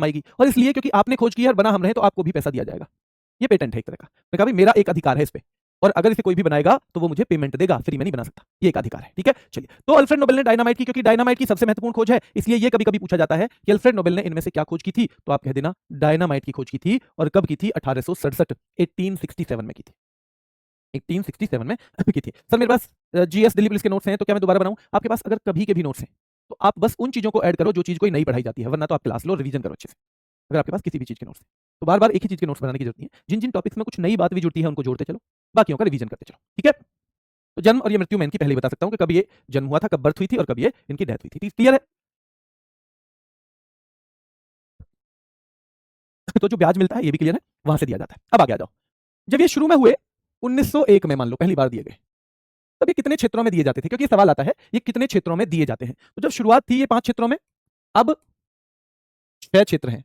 आएगी, और इसलिए क्योंकि आपने खोज की है और बना हम रहे तो आपको भी पैसा दिया जाएगा। ये पेटेंट है एक तरह का। मैं कहा भाई मेरा एक अधिकार है इस पे, और अगर इसे कोई भी बनाएगा तो वो मुझे पेमेंट देगा, फ्री में नहीं बना सकता, ये एक अधिकार है। ठीक है, चलिए। तो अल्फ्रेड नोबेल ने डायनामाइट की, क्योंकि डायनामाइट की सबसे महत्वपूर्ण खोज है, इसलिए ये कभी कभी पूछा जाता है कि अल्फ्रेड नोबेल ने इनमें से क्या खोज की थी, तो आप कह देना डायनामाइट की खोज की थी। और कब की थी? 1867, 1867 में की थी। 1867 में की थी। सर मेरे पास जीएस दिल्ली पुलिस के नोट्स हैं, तो क्या मैं दोबारा बनाऊं? आपके पास अगर कभी के भी नोट्स हैं तो आप बस उन चीजों को ऐड करो जो चीज कोई नई पढ़ाई जाती है, वरना तो आप क्लास लो, रिवीजन करो अच्छे से। अगर आपके पास किसी भी चीज के नोट्स हैं तो बार बार एक ही चीज के नोट्स बनाने की जरूरत नहीं है, जिन जिन टॉपिक्स में कुछ नई बात भी जुड़ती है उनको जोड़ते चलो, बाकियों का रिवीजन करते चलो। ठीक है, तो जन्म और ये मृत्यु मैं इनकी पहले ही बता सकता हूं कि कब ये जन्म हुआ था, कब बर्थ हुई थी, और कब ये इनकी डेथ हुई थी। क्लियर है? तो जो ब्याज मिलता है ये भी क्लियर है, वहां से दिया जाता है। अब आगे आ जाओ। जब ये शुरू में हुए 1901 में, मान लो पहली बार दिए गए, तब ये कितने क्षेत्रों में दिए जाते थे? क्योंकि ये सवाल आता है ये कितने क्षेत्रों में दिए जाते हैं। तो जब शुरुआत थी ये 5 क्षेत्रों में, अब 6 क्षेत्र हैं।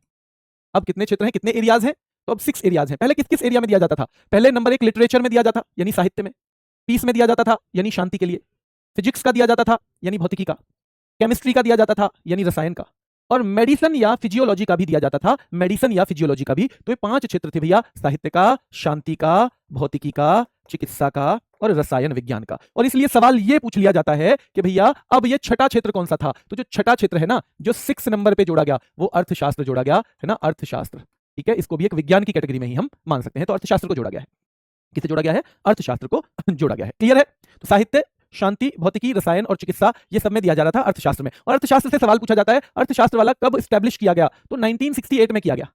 अब कितने क्षेत्र हैं, कितने एरियाज हैं? तो अब 6 एरियाज हैं। पहले किस किस एरिया में दिया जाता था? पहले नंबर 1 लिटरेचर में दिया जाता, यानी साहित्य में। पीस में दिया जाता था, यानी शांति के लिए। फिजिक्स का दिया जाता था, यानी भौतिकी का। केमिस्ट्री का दिया जाता था, यानी रसायन का। और मेडिसिन या फिजियोलॉजी का भी दिया जाता था, मेडिसिन या फिजियोलॉजी का भी। तो ये 5 क्षेत्र थे भैया, साहित्य का, शांति का, भौतिकी का, चिकित्सा का और रसायन विज्ञान का। और इसलिए सवाल ये पूछ लिया जाता है कि भैया अब ये छठा क्षेत्र कौन सा था? तो जो छठा क्षेत्र है ना, जो 6 नंबर पे जोड़ा गया, वो अर्थशास्त्र जोड़ा गया है ना, अर्थशास्त्र। ठीक है, इसको भी एक विज्ञान की कैटेगरी में ही हम मान सकते हैं। तो अर्थशास्त्र को जोड़ा गया है। किसे जोड़ा गया है? अर्थशास्त्र को जोड़ा गया है। क्लियर है? तो साहित्य, शांति, भौतिकी, रसायन और चिकित्सा, ये सब में दिया जा रहा था अर्थशास्त्र में। और अर्थशास्त्र से सवाल पूछा जाता है अर्थशास्त्र वाला कब स्टैब्लिश किया गया? तो 1968 में किया गया,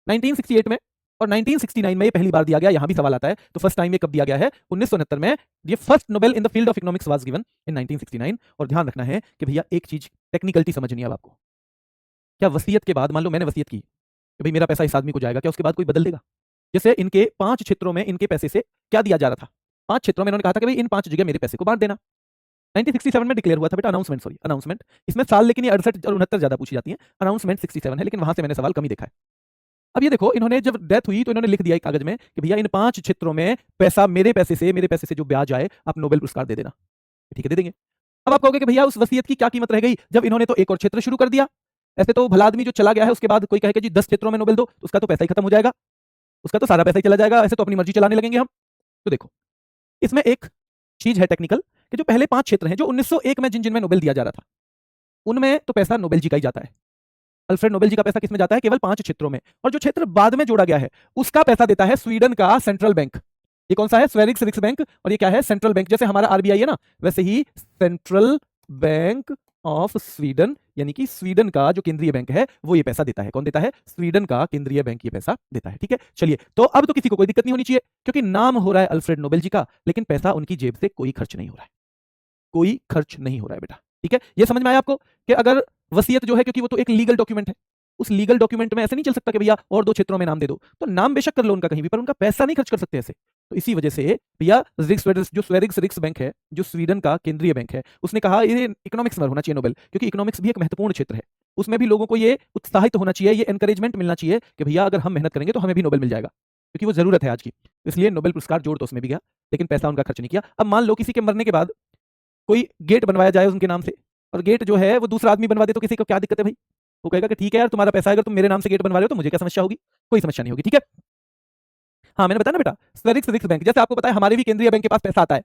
1968 में। और 1969 में ये पहली बार दिया गया, यहां भी सवाल आता है। तो फर्स्ट टाइम ये कब दिया गया है? 1969 में। ये first Nobel in the field of economics was given in 1969। और ध्यान रखना है कि भैया एक चीज टेक्निकलिटी समझनी है अब आपको। क्या वसीयत के बाद, मान लो मैंने वसीयत की कि भाई मेरा पैसा इस आदमी को जाएगा, क्या उसके बाद कोई बदल देगा? जैसे इनके 5 क्षेत्रों में इनके पैसे से क्या दिया जा रहा था? 5 क्षेत्रों में इन्होंने कहा था कि भाई इन 5 जगह मेरे पैसे को बांट देना। 1967 में डिक्लेयर हुआ था बेटा, अनाउंसमेंट, सॉरी अनाउंसमेंट। इसमें साल लेकिन ये 68 और 69 ज्यादा पूछी जाती है। अनाउंसमेंट 67 है, लेकिन वहां से मैंने सवाल कम ही देखा है। अब ये देखो, इन्होंने जब डेथ हुई तो इन्होंने लिख दिया एक कागज में कि भैया इन 5 क्षेत्रों में पैसा मेरे पैसे से जो ब्याज आए आप नोबेल पुरस्कार दे देना। ठीक है, दे देंगे। अब आप कहोगे कि भैया उस वसीयत की क्या कीमत रह गई, जब इन्होंने तो एक और क्षेत्र शुरू कर दिया। ऐसे तो भला आदमी जो चला गया है उसके बाद कोई कहे कि जी 10 क्षेत्रों में नोबेल दो, तो उसका तो पैसा ही खत्म हो जाएगा, उसका तो सारा पैसा ही चला जाएगा, ऐसे तो अपनी मर्जी चलाने लगेंगे हम। तो देखो, इसमें एक चीज है टेक्निकल, कि जो पहले 5 क्षेत्र हैं जो 1901 में जिन जिनमें नोबेल दिया जा रहा था, उनमें तो पैसा नोबेल जी का ही जाता है। अल्फ्रेड नोबेल जी का पैसा किसमें जाता है? केवल 5 क्षेत्रों में। और जो क्षेत्र बाद में जोड़ा गया है उसका पैसा देता है स्वीडन का सेंट्रल बैंक। ये कौन सा है? स्वेरिक्स रिक्स बैंक। और ये क्या है? Central bank. जैसे हमारा आरबीआई है ना, वैसे ही सेंट्रल बैंक ऑफ स्वीडन, यानी कि स्वीडन का जो केंद्रीय बैंक है वो ये पैसा देता है। कौन देता है? स्वीडन का केंद्रीय बैंक ये पैसा देता है। ठीक है, चलिए। तो अब तो किसी को कोई दिक्कत नहीं होनी चाहिए, क्योंकि नाम हो रहा है अल्फ्रेड नोबेल जी का, लेकिन पैसा उनकी जेब से कोई खर्च नहीं हो रहा है, कोई खर्च नहीं हो रहा है बेटा। ठीक है, ये समझ में आया आपको कि अगर वसीयत जो है, क्योंकि वो तो एक लीगल डॉक्यूमेंट है, उस लीगल डॉक्यूमेंट में ऐसे नहीं चल सकता कि भैया और 2 क्षेत्रों में नाम दे दो। तो नाम बेशक कर लो उनका कहीं भी, पर उनका पैसा नहीं खर्च कर सकते ऐसे। तो इसी वजह से भैया जो स्वेरिक्स रिक्स बैंक है, जो स्वीडन का केंद्रीय बैंक है, उसने कहा ये इकोनॉमिक्स में होना चाहिए नोबेल, क्योंकि इकोनॉमिक्स भी एक महत्वपूर्ण क्षेत्र है। उसमें भी लोगों को ये उत्साहित होना चाहिए, ये एनकरेजमेंट मिलना चाहिए कि भैया अगर हम मेहनत करेंगे तो हमें भी नोबेल मिल जाएगा, क्योंकि वो जरूरत है आज की। इसलिए नोबेल पुरस्कार जोड़ तो उसमें भी गया, लेकिन पैसा उनका खर्च नहीं किया। अब मान लो किसी के मरने के बाद कोई गेट बनवाया जाए उनके नाम से, और गेट जो है वो दूसरा आदमी बनवा दे, तो किसी को क्या दिक्कत है भाई? वो कहेगा कि ठीक है यार, तुम्हारा पैसा है, अगर तुम मेरे नाम से गेट बनवा रहे हो तो मुझे क्या समस्या होगी? कोई समस्या नहीं होगी। ठीक है, हाँ मैंने बताया ना बेटा, स्वेरिक्स रिक्स बैंक। जैसे आपको पता है हमारे भी केंद्रीय बैंक के पास पैसा आता है,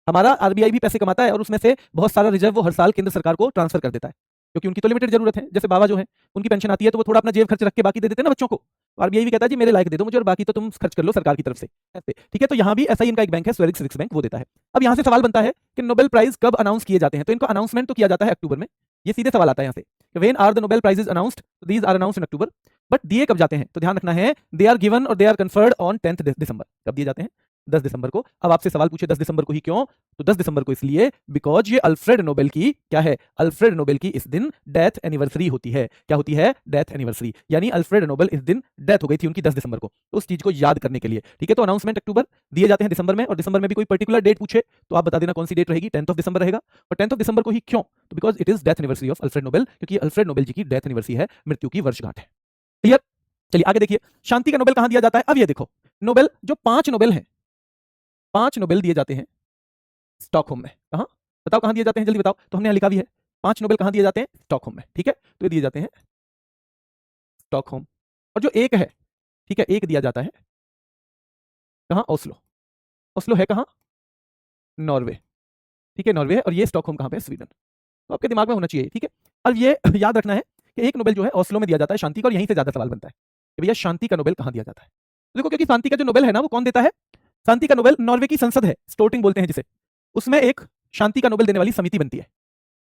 हमारा आरबीआई भी पैसे कमाता है, और उसमें से बहुत सारा रिजर्व वो हर साल केंद्र सरकार को ट्रांसफर कर देता है, क्योंकि उनकी तो लिमिटेड जरूरत है। जैसे बाबा जो है, उनकी पेंशन आती है तो वो थोड़ा अपना जेब खर्च रख के बाकी दे देते हैं ना बच्चों को। आरबीआई भी कहता है जी मेरे लायक दे दो मुझे, और बाकी तो तुम खर्च कर लो सरकार की तरफ से, ऐसे। ठीक है, तो यहाँ भी ऐसा ही इनका एक बैंक है, स्वेरिक्स रिक्स बैंक, वो देता है। अब यहाँ से सवाल बनता है कि नोबेल प्राइज कब अनाउंस किए जाते हैं? तो इनको अनाउंसमेंट तो किया जाता है अक्टूबर में। ये सीधे सवाल आता है यहाँ से, when are the Nobel prizes announced? These are announced in October. But दिए कब जाते हैं? तो ध्यान रखना है, दे आर गिवन और they are conferred on 10th December. कब दिए जाते हैं? 10 दिसंबर को। अब आपसे सवाल पूछे 10 दिसंबर को ही क्यों? तो 10 दिसंबर को इसलिए बिकॉज ये अल्फ्रेड नोबेल की क्या है? अल्फ्रेड नोबेल की इस दिन डेथ एनिवर्सरी होती है। क्या होती है? Death anniversary. यानी अल्फ्रेड नोबेल इस दिन डेथ हो गई थी उनकी 10 दिसंबर को, तो उस चीज को याद करने के लिए। ठीक है, तो अनाउंसमेंट अक्टूबर, दिए जाते हैं दिसंबर में। और दिसंबर में भी कोई पर्टिकुलर डेट पूछे तो आप बता देना कौन सी डेट रहेगी, 10th दिसंबर रहेगा। और 10th दिसंबर को ही क्यों? तो because it is death anniversary of Alfred Nobel, क्योंकि अल्फ्रेड नोबेल जी की डेथ एनिवर्सरी है, मृत्यु की वर्षगांठ है। क्लियर? चलिए आगे देखिए, शांति का नोबेल कहां दिया जाता है? अब ये देखो, नोबेल जो 5 नोबेल हैं, 5 नोबेल दिए जाते हैं स्टॉकहोम में। कहां? बताओ कहां दिए जाते हैं, जल्दी बताओ। तो हमने यहां लिखा भी है, 5 नोबेल कहां दिए जाते हैं? स्टॉकहोम में। ठीक है, तो ये दिए जाते हैं स्टॉकहोम, और जो एक है, ठीक है, एक दिया जाता है कहां, ओस्लो। ओस्लो है कहां, नॉर्वे, ठीक है, नॉर्वे है, और ये स्टॉकहोम कहां पे है, स्वीडन। तो आपके दिमाग में होना चाहिए, ठीक है। अब ये याद रखना है कि एक नोबेल जो है ओस्लो में दिया जाता है शांति का, और यहीं से ज्यादा सवाल बनता है कि भैया शांति का नोबेल कहां दिया जाता है। तो देखो, क्योंकि शांति का जो नोबेल है ना, वो कौन देता है, शांति का नोबेल नॉर्वे की संसद है, स्टोर्टिंग बोलते हैं जिसे, उसमें एक शांति का नोबेल देने वाली समिति बनती है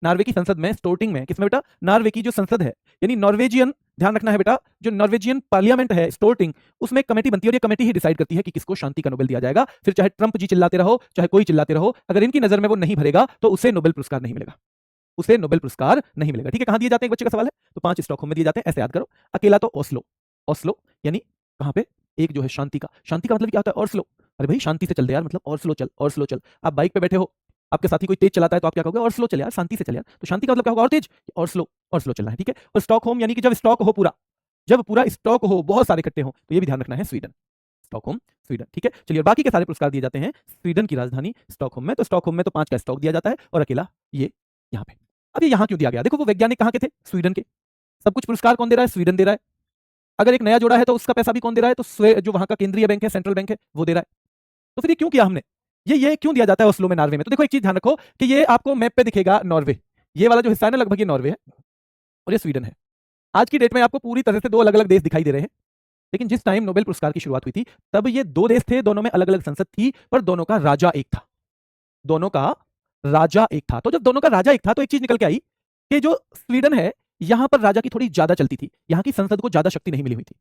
नॉर्वे की संसद में, स्टोर्टिंग में, किसमें बेटा, नॉर्वे की जो संसद है, यानी नॉर्वेजियन, ध्यान रखना है बेटा, जो नॉर्वेजियन पार्लियामेंट है स्टोर्टिंग, उसमें एक कमेटी बनती है, और ये कमेटी ही डिसाइड करती है कि किसको शांति का नोबेल दिया जाएगा। फिर चाहे ट्रंप जी चिल्लाते रहो, चाहे कोई चिल्लाते रहो, अगर इनकी नजर में वो नहीं भरेगा तो उसे नोबेल पुरस्कार नहीं मिलेगा, उसे नोबेल पुरस्कार नहीं मिलेगा, ठीक है। कहां दिए जाते हैं, एक बच्चे का सवाल है, तो 5 स्टॉकहोम में दिए जाते हैं, ऐसे याद करो। अकेला तो ओस्लो, ओस्लो यानी कहां पे, एक जो है शांति का, शांति का मतलब क्या होता है, ओस्लो। अरे भाई शांति से चल दे यार, मतलब ओस्लो चल, ओस्लो चल। आप बाइक पे बैठे हो, आपके साथी कोई तेज चलाता है, तो आप क्या कहोगे, और स्लो चल यार, शांति से चल यार। तो शांति का मतलब क्या होगा, और तेज, और स्लो चलना है, ठीक है। और स्टॉकहोम यानी कि जब स्टॉक हो पूरा, जब पूरा स्टॉक हो, बहुत सारे इकट्ठे हो, तो ये भी ध्यान रखना है, स्वीडन, स्टॉकहोम, स्वीडन, ठीक है। चलिए, और बाकी के सारे पुरस्कार दिए जाते हैं स्वीडन की राजधानी स्टॉकहोम में। तो स्टॉकहोम में तो 5 का स्टॉक दिया जाता है, और अकेला ये यहाँ पे। अब ये यहाँ क्यों दिया गया, देखो वो वैज्ञानिक कहाँ के थे, स्वीडन के, सब कुछ पुरस्कार कौन दे रहा है, स्वीडन दे रहा है। अगर एक नया जोड़ा है तो उसका पैसा भी कौन दे रहा है, तो जो वहां का केंद्रीय बैंक है, सेंट्रल बैंक है, वो दे रहा है। तो फिर ये क्यों किया हमने, ये क्यों दिया जाता है ओस्लो में, नॉर्वे में। तो देखो एक चीज ध्यान रखो कि ये आपको मैप पे दिखेगा नॉर्वे, ये वाला जो हिस्सा है ना, लगभग ये नॉर्वे है, और ये स्वीडन है। आज की डेट में आपको पूरी तरह से 2 अलग अलग देश दिखाई दे रहे हैं, लेकिन जिस टाइम नोबेल पुरस्कार की शुरुआत हुई थी, तब ये 2 देश थे, दोनों में अलग अलग संसद थी, पर दोनों का राजा एक था, दोनों का राजा एक था। तो जब दोनों का राजा एक था, तो एक चीज निकल के आई कि जो स्वीडन है, यहां पर राजा की थोड़ी ज्यादा चलती थी, यहां की संसद को ज्यादा शक्ति नहीं मिली हुई थी,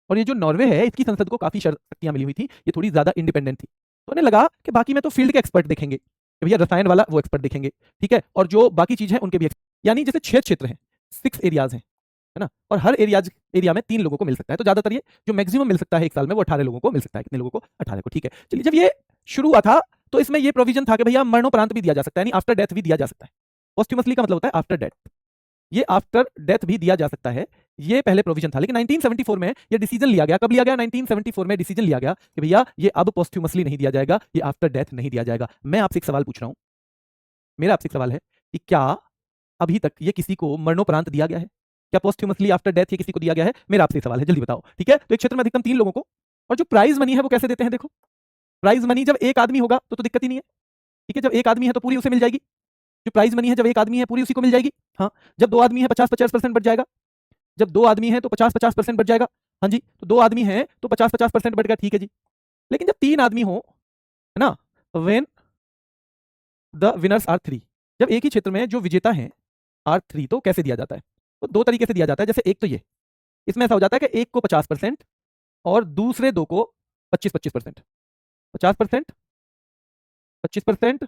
और ये जो नॉर्वे है, इसकी संसद को काफी शक्तियां मिली हुई थी, ये थोड़ी ज्यादा इंडिपेंडेंट थी। तो उन्हें लगा कि बाकी में तो फील्ड के एक्सपर्ट देखेंगे, कि भैया रसायन वाला वो एक्सपर्ट देखेंगे, ठीक है, और जो बाकी चीज है उनके भी यानी जैसे 6 क्षेत्र हैं, 6 एरियाज हैं, है ना, और हर एरिया में 3 लोगों को मिल सकता है। तो ज्यादातर ये जो मैक्सिमम मिल सकता है एक साल में, वो 18 लोगों को मिल सकता है। कितने लोगों को, 18 को, ठीक है। चलिए, जब ये शुरू हुआ था, तो इसमें ये प्रोविजन था कि भैया मरणोपरांत भी दिया जा सकता है, यानी आफ्टर डेथ भी दिया जा सकता है। पोस्ट्यूमसली का मतलब होता है आफ्टर डेथ, ये आफ्टर डेथ भी दिया जा सकता है, ये पहले प्रोविजन था। लेकिन 1974 में ये डिसीजन लिया गया, कब लिया गया, 1974 में डिसीजन लिया गया कि भैया ये अब पोस्ट्यूमसली नहीं दिया जाएगा, ये आफ्टर डेथ नहीं दिया जाएगा। मैं आपसे एक सवाल पूछ रहा हूं, मेरा आपसे एक सवाल है कि क्या अभी तक ये किसी को मरणोपरांत दिया गया है, क्या पोस्ट्यूमसली आफ्टर डेथ ये किसी को दिया गया है, मेरा आपसे सवाल है, जल्दी बताओ, ठीक है। तो एक क्षेत्र में अधिकतम 3 लोगों को, और जो प्राइज मनी है वो कैसे देते हैं, देखो, प्राइज मनी जब एक आदमी होगा तो दिक्कत ही नहीं है, ठीक है, जब एक आदमी है तो पूरी उसे मिल जाएगी, जो प्राइज मनी है जब एक आदमी है पूरी उसी को मिल जाएगी। हाँ, जब 2 आदमी है 50-50% बढ़ जाएगा, जब 2 आदमी है तो 50-50% बढ़ जाएगा। हाँ जी, तो 2 आदमी है तो 50-50% बढ़ गया, ठीक है जी। लेकिन जब 3 आदमी हो, है ना, व्हेन द विनर्स आर 3, जब एक ही क्षेत्र में जो विजेता हैं आर 3, तो कैसे दिया जाता है, तो 2 तरीके से दिया जाता है। जैसे एक तो ये, इसमें ऐसा हो जाता है कि एक को 50% और दूसरे 2 को 25-25%, 50%, 25%,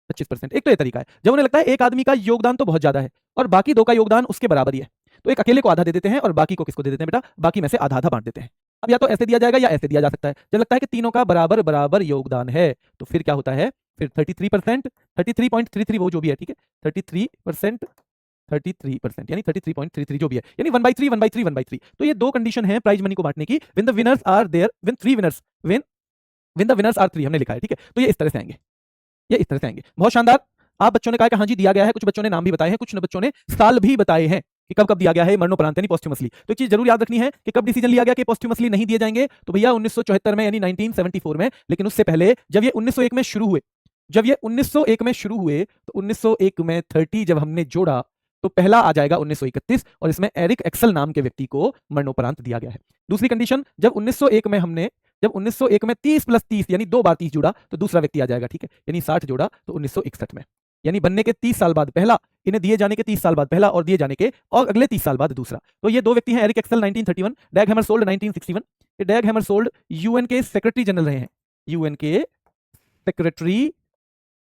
25%। एक तो ये तरीका है, जब उन्हें लगता है एक आदमी का योगदान तो बहुत ज्यादा है और बाकी 2 का योगदान उसके बराबर ही है, तो एक अकेले को आधा दे देते हैं और बाकी को किसको दे देते हैं बेटा, बाकी में से आधा आधा बांट देते हैं। अब या तो ऐसे दिया जाएगा या ऐसे दिया जा सकता है। जब लगता है कि तीनों का बराबर बराबर योगदान है, तो फिर क्या होता है, फिर 33%, 33.33 वो जो भी है, ठीक है, 33%, 33% यानी 33.33 जो भी है, यानी 1/3 1/3 1/3। तो ये 2 कंडीशन है प्राइज मनी को बांटने की, when the winners are there, when 3 winners, when the winners are 3 हमने लिखा है, ठीक है। तो ये इस तरह से आएंगे, ये इस तरह से आएंगे। बहुत शानदार। आप बच्चों ने कहा कि हाँ जी दिया गया है, कुछ बच्चों ने नाम भी बताए हैं, कुछ बच्चों ने साल भी बताए हैं कि कब कब दिया गया है मरणोपरांत यानी पोस्ट्यूमसली। तो एक चीज जरूर याद रखनी है कि कब डिसीजन लिया गया कि पोस्ट्यूमसली नहीं दिए जाएंगे, तो भैया 1974 में यानी 1974 में। लेकिन उससे पहले जब ये 1901 में शुरू हुए, जब ये 1901 में शुरू हुए, तो 1901 में 30 जब हमने जोड़ा तो पहला आ जाएगा 1931, और इसमें एरिक एक्सल नाम के व्यक्ति को मरणोपरांत दिया गया है। दूसरी कंडीशन, जब 1901 में हमने, जब 1901 में 30 + 30 यानी 2 बार 30 जुड़ा तो दूसरा व्यक्ति आ जाएगा, ठीक है, यानी 60 जोड़ा तो 1961 में, यानी बनने के 30 साल बाद पहला, इन्हें दिए जाने के 30 साल बाद पहला, और दिए जाने के और अगले 30 साल बाद दूसरा। तो ये 2 व्यक्ति हैं, एरिक एक्सल 1931, डैग हैमरशोल्ड 1961। ये डैग हैमरशोल्ड यूएन के सेक्रेटरी जनरल रहे हैं, यूएन के सेक्रेटरी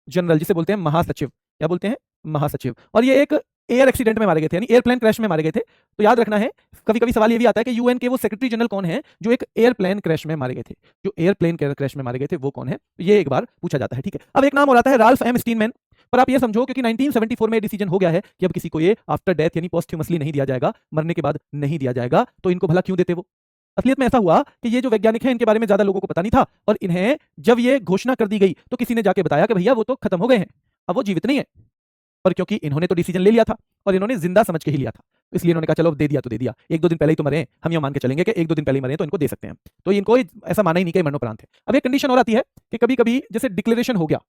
जनरल, जिसे बोलते हैं महासचिव, क्या बोलते हैं, महासचिव। और ये एक एयर एक्सीडेंट में मारे गए थे, यानी एयरप्लेन क्रैश में मारे गए थे। तो याद रखना है, कभी कभी सवाल ये भी आता है कि यूएन के वो सेक्रेटरी जनरल कौन है जो एक एयरप्लेन क्रैश में मारे गए थे, जो एयरप्लेन क्रैश में मारे गए थे वो कौन है, ये एक बार पूछा जाता है, ठीक है। अब एक नाम और आता है राल्फ एम स्टीनमैन, पर आप ये समझो क्योंकि 1974 में डिसीजन हो गया है कि अब किसी को ये आफ्टर डेथ यानी पोस्ट्यूमसली नहीं दिया जाएगा, मरने के बाद नहीं दिया जाएगा, तो इनको भला क्यों देते वो। असलियत में ऐसा हुआ कि ये जो वैज्ञानिक हैं इनके बारे में ज्यादा लोगों को पता नहीं था, और इन्हें जब ये घोषणा कर दी गई तो किसी ने जाके बताया कि भैया वो तो खत्म हो गए हैं, अब वो जीवित नहीं है। पर क्योंकि इन्होंने तो डिसीजन ले लिया था और इन्होंने जिंदा समझ के ही लिया था, तो इसलिए इन्होंने कहा चलो दे दिया तो दे दिया, एक दो दिन पहले ही तो मरे हैं, हम ये मान के चलेंगे कि एक दो दिन पहले ही मरे हैं तो इनको दे सकते हैं। तो इनको ऐसा माना ही नहीं कि मरणोपरांत है। अब एक कंडीशन और आती है कि कभी कभी जैसे डिक्लेरेशन हो गया,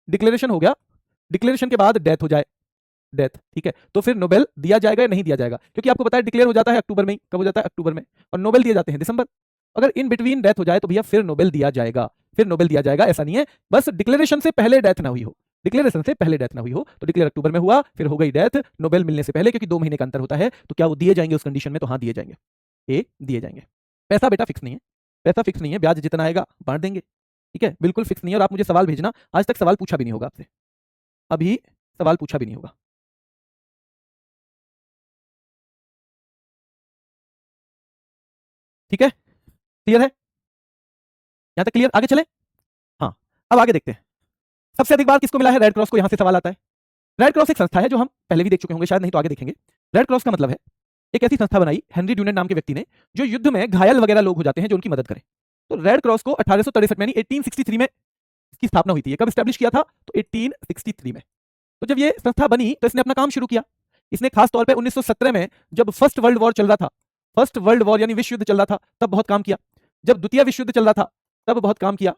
डिक्लेरेशन के बाद डेथ हो जाए, डेथ, ठीक है, तो फिर नोबेल दिया जाएगा या नहीं दिया जाएगा? क्योंकि आपको पता है डिक्लेयर हो जाता है अक्टूबर में ही, कब हो जाता है? अक्टूबर में, और नोबेल दिए जाते हैं दिसंबर। अगर इन बिटवीन डेथ हो जाए तो भैया फिर नोबेल दिया जाएगा, फिर नोबेल दिया जाएगा। ऐसा नहीं है बस डिक्लेरेशन से पहले डेथ ना हुई हो, डिक्लेरेशन से पहले डेथ ना हुई हो, तो डिक्लेयर अक्टूबर में हुआ, फिर हो गई डेथ नोबेल मिलने से पहले, क्योंकि 2 महीने का अंतर होता है, तो क्या वो दिए जाएंगे उस कंडीशन में? तो हाँ दिए जाएंगे, ए दिए जाएंगे। पैसा बेटा फिक्स नहीं है, पैसा फिक्स नहीं है, ब्याज जितना आएगा बांट देंगे, ठीक है, बिल्कुल फिक्स नहीं है। और आप मुझे सवाल भेजना, आज तक सवाल पूछा भी नहीं होगा आपसे, अभी सवाल पूछा भी नहीं होगा। ठीक है, क्लियर है यहां तक? क्लियर, आगे चले? हाँ, अब आगे देखते हैं। सबसे अधिक बार किसको मिला है? रेड क्रॉस को। यहां से सवाल आता है। रेड क्रॉस एक संस्था है जो हम पहले भी देख चुके होंगे शायद, नहीं तो आगे देखेंगे। रेड क्रॉस का मतलब है एक ऐसी संस्था बनाई हेनरी ड्यूनेंट नाम के व्यक्ति ने, जो युद्ध में घायल वगैरह लोग हो जाते हैं जो उनकी मदद करें। तो रेड क्रॉस को 1863 में यानी 1863 में इसकी स्थापना हुई थी। कब स्टैब्लिश किया था? तो 1863 में। तो जब ये संस्था बनी तो इसने अपना काम शुरू किया। इसने खास तौर पे 1917 में जब फर्स्ट वर्ल्ड वॉर चल रहा था, फर्स्ट वर्ल्ड वॉर यानी विश्व युद्ध चल रहा था, तब बहुत काम किया। जब द्वितीय विश्व युद्ध चल रहा था तब बहुत काम किया।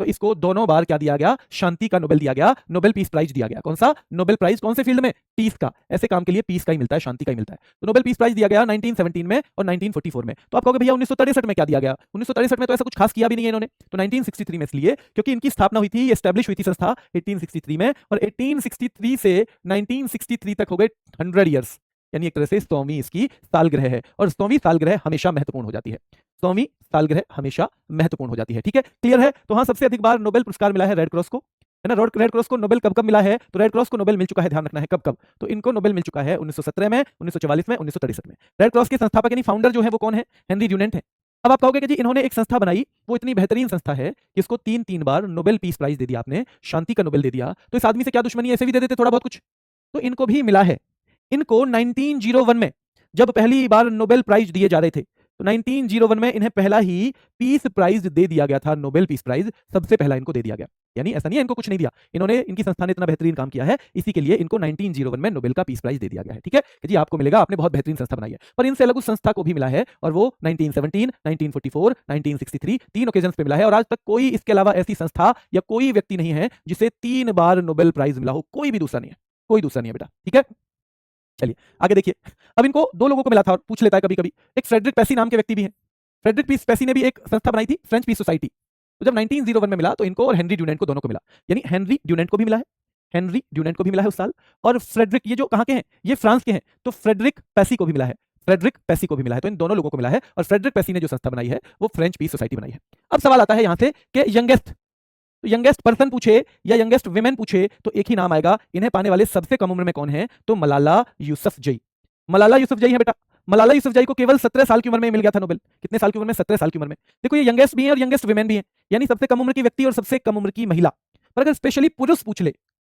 तो इसको दोनों बार क्या दिया गया? शांति का नोबेल दिया गया, नोबेल पीस प्राइज दिया गया। कौन सा नोबेल प्राइज? कौन से फील्ड में? पीस का। ऐसे काम के लिए पीस का ही मिलता है, शांति का ही मिलता है। तो नोबेल पीस प्राइज दिया गया 1917 में और 1944 में। तो आप कहोगे भैया 1963 में क्या दिया गया? 1963 में तो ऐसा कुछ खास किया भी नहीं है इन्होंने। तो 1963 में इसलिए क्योंकि इनकी स्थापना हुई थी, एस्टैब्लिश हुई थी संस्था 1863 में, और 1863 से 1963 तक हो गए 100 ईयर्स, यानी एक तरह से 100वीं इसकी सालगिरह है। और 100वीं सालगिरह हमेशा महत्वपूर्ण हो जाती है, 100वीं सालगिरह हमेशा महत्वपूर्ण हो जाती है। ठीक है, क्लियर है? तो हाँ, सबसे अधिक बार नोबेल पुरस्कार मिला है रेड क्रॉस को, है ना। रेड क्रॉस को नोबेल कब कब मिला है? तो रेड क्रॉस को नोबेल मिल चुका है, ध्यान रखना है कब कब। तो इनको नोबेल मिल चुका है 1917 में, 1944 में, 1963 में। रेड क्रॉस के संस्थापक यानी फाउंडर जो है वो कौन है? हेनरी ड्यूनेंट है। अब आप कहोगे कि जी इन्होंने एक संस्था बनाई, वो इतनी बेहतरीन संस्था है कि इसको 3-3 बार नोबेल पीस प्राइज दे दिया आपने, शांति का नोबेल दे दिया, तो इस आदमी से क्या दुश्मनी है? ऐसे भी दे देते थोड़ा बहुत कुछ। तो इनको भी मिला है। इनको 1901 में जब पहली बार नोबेल प्राइज दिए जा रहे थे, तो 1901 में इन्हें पहला ही पीस प्राइज दे दिया गया था, नोबेल पीस प्राइज सबसे पहला इनको दे दिया गया। यानी ऐसा नहीं है इनको कुछ नहीं दिया, इन्होंने, इनकी संस्था ने इतना बेहतरीन काम किया है, इसी के लिए इनको 1901 में नोबेल का पीस प्राइज दे दिया गया है। ठीक है कि जी आपको मिलेगा, आपने बहुत बेहतरीन संस्था बनाई है। पर इनसे अलग उस संस्था को भी मिला है, और वो 1917, 1944, 1963 तीन ओकेजन पे मिला है। और आज तक कोई इसके अलावा ऐसी संस्था या कोई व्यक्ति नहीं है जिसे 3 बार नोबेल प्राइज मिला हो, कोई भी दूसरा नहीं है, कोई दूसरा नहीं है बेटा। ठीक है, चलिए आगे देखिए। अब इनको 2 लोगों को मिला था, और पूछ लेता है कभी कभी, एक फ्रेडरिक पेसी नाम के व्यक्ति भी हैं। फ्रेडरिक पेसी ने भी एक संस्था बनाई थी, फ्रेंच पीस सोसाइटी। तो जब 1901 में मिला तो इनको और हेनरी ड्यूनेंट को दोनों को मिला, यानी हेनरी ड्यूनेंट को भी मिला है, हेनरी ड्यूनेंट को भी मिला है उस साल। और फ्रेडरिक, ये जो कहां के हैं? ये फ्रांस के हैं, तो फ्रेडरिक पेसी को भी मिला है, फ्रेडरिक पेसी को भी मिला है। तो इन दोनों लोगों को मिला है, और फ्रेडरिक पेसी ने जो संस्था बनाई है वो फ्रेंच पीस सोसाइटी बनाई है। अब सवाल आता है यहां से कि यंगेस्ट, तो यंगेस्ट पर्सन पूछे या यंगेस्ट विमेन पूछे तो एक ही नाम आएगा। इन्हें पाने वाले सबसे कम उम्र में कौन है? तो मलाला यूसुफजई। मलाला यूसुफजई है बेटा। मलाला यूसुफजई को केवल 17 साल की उम्र में मिल गया था नोबेल। कितने साल की उम्र में? 17 साल की उम्र में। देखो ये यंगेस्ट भी है और यंगेस्ट विमेन भी है, यानी सबसे कम उम्र की व्यक्ति और सबसे कम उम्र की महिला। पर अगर स्पेशली पुरुष पूछ ले,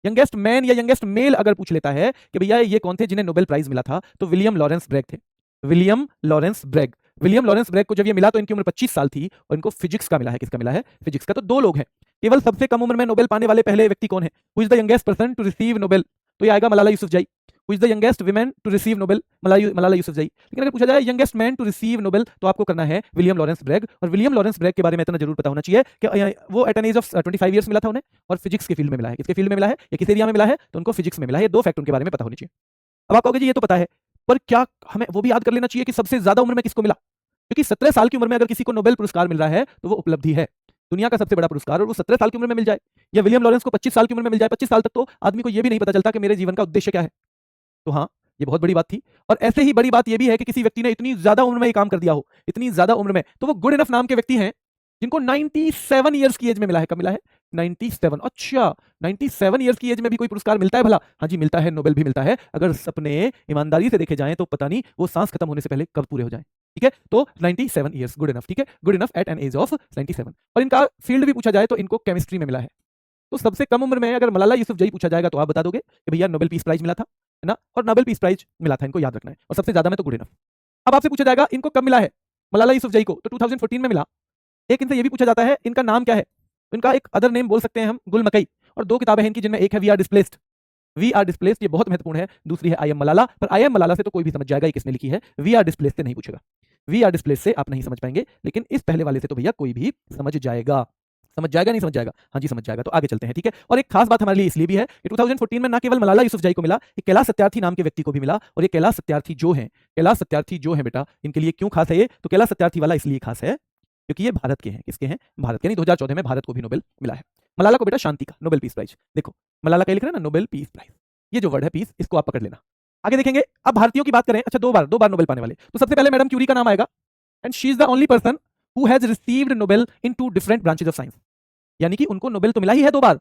यंगेस्ट मैन या यंगेस्ट मेल अगर पूछ लेता है कि भैया ये कौन थे जिन्हें नोबेल प्राइज मिला था, तो विलियम लॉरेंस ब्रैग थे, William Lawrence Bragg. William Lawrence Bragg को जब ये मिला तो इनकी उम्र 25 साल थी, और इनको फिजिक्स का मिला है। किसका मिला है? फिजिक्स का। तो 2 लोग हैं। केवल सबसे कम उम्र में नोबेल पाने वाले पहले व्यक्ति कौन है? Who is the youngest person to receive Nobel? तो ये आएगा Malala Yousafzai. Who is the youngest women to receive Nobel? Malala Yousafzai. लेकिन अगर पूछा जाए youngest man to receive Nobel, तो आपको करना है विलियम लॉरेंस ब्रैग। और विलियम लॉरेंस ब्रैग के बारे में इतना जरूर पता होना चाहिए कि वो at an age of 25 years मिला था उन्हें, और फिजिक्स के फील्ड में मिला है। किसके फील्ड में मिला है? या किस एरिया में मिला है? तो उनको फिजिक्स में मिला है। 2 फैक्ट उनके बारे में पता होनी चाहिए। अब आप कहोगे जी ये तो पता है, पर क्या हमें वो भी याद कर लेना चाहिए कि सबसे ज्यादा उम्र में किसको मिला? क्योंकि 17 साल की उम्र में अगर किसी को नोबेल पुरस्कार मिल रहा है तो वो उपलब्धि है, दुनिया का सबसे बड़ा पुरस्कार, और वो 17 साल की उम्र में मिल जाए, या विलियम लॉरेंस को 25 साल की उम्र में मिल जाए। 25 साल तक तो आदमी को ये भी नहीं पता चलता कि मेरे जीवन का उद्देश्य क्या है। तो हाँ, ये बहुत बड़ी बात थी। और ऐसे ही बड़ी बात ये भी है कि किसी व्यक्ति ने इतनी ज्यादा उम्र में ये काम कर दिया हो, इतनी ज्यादा उम्र में, तो वो गुड इनफ नाम के व्यक्ति हैं जिनको 97 ईयर्स की एज में मिला है। कब मिला है? 97। अच्छा, 97 ईयर्स की एज में भी कोई पुरस्कार मिलता है भला? हाँ जी मिलता है, नोबेल भी मिलता है। अगर सपने ईमानदारी से देखे जाएं तो पता नहीं वो सांस खत्म होने से पहले कब पूरे हो जाएं। ठीक है, तो 97 ईयर्स, गुड इनफ। ठीक है, good enough at an age of 97। और इनका फील्ड भी पूछा जाए तो इनको केमिस्ट्री में मिला है। तो सबसे कम उम्र में अगर मलाला यूसुफजई पूछा जाएगा तो आप बता दोगे कि भैया नोबेल पीस प्राइज मिला था, है ना, और नोबेल पीस प्राइज मिला था, इनको याद रखना है। और सबसे ज्यादा में तो गुड इनफ। अब आपसे पूछा जाएगा इनको कब मिला है मलाला यूसुफजई को? तो 2014 में मिला। एक इनसे ये भी पूछा जाता है इनका नाम क्या है? इनका एक अदर नेम बोल सकते हैं हम, गुल मकई। और 2 किताबें हैं इनकी जिनमें एक है we are displaced, we are displaced, ये बहुत महत्वपूर्ण है। दूसरी है आई एम मलाला, पर आई एम मलाला से तो कोई भी समझ जाएगा ये किसने लिखी है। वी आर डिस्प्लेस्ड से नहीं पूछेगा, वी आर डिस्प्लेस्ड से आप नहीं समझ पाएंगे, लेकिन इस पहले वाले से तो भैया कोई भी समझ जाएगा। समझ जाएगा नहीं समझ जाएगा? हाँ जी समझ जाएगा। तो आगे चलते हैं, ठीक है। और एक खास बात हमारे लिए इसलिए भी है कि 2014 में ना केवल मलाला यूसुफजई को मिला, एक कैलाश सत्यार्थी नाम के व्यक्ति को भी मिला। और ये कैलाश सत्यार्थी जो है, कैलाश सत्यार्थी जो है बेटा, इनके लिए क्यों खास है ये? तो कैलाश सत्यार्थी वाला इसलिए खास है क्योंकि ये भारत के हैं। किसके हैं? भारत के। यानी 2014 में भारत को भी नोबेल मिला है। मलाला को बेटा शांति का नोबेल पीस प्राइज। देखो मलाला क्या लिख रहा है ना, नोबेल पीस प्राइज। ये जो वर्ड है पीस, इसको आप पकड़ लेना। आगे देखेंगे। अब भारतीयों की बात करें, अच्छा दो बार नोबेल पाने वाले, तो सबसे पहले मैडम क्यूरी का नाम आएगा। And she is the only person who has received Nobel in 2 different branches of science. यानी कि उनको नोबेल तो मिला ही है 2 बार।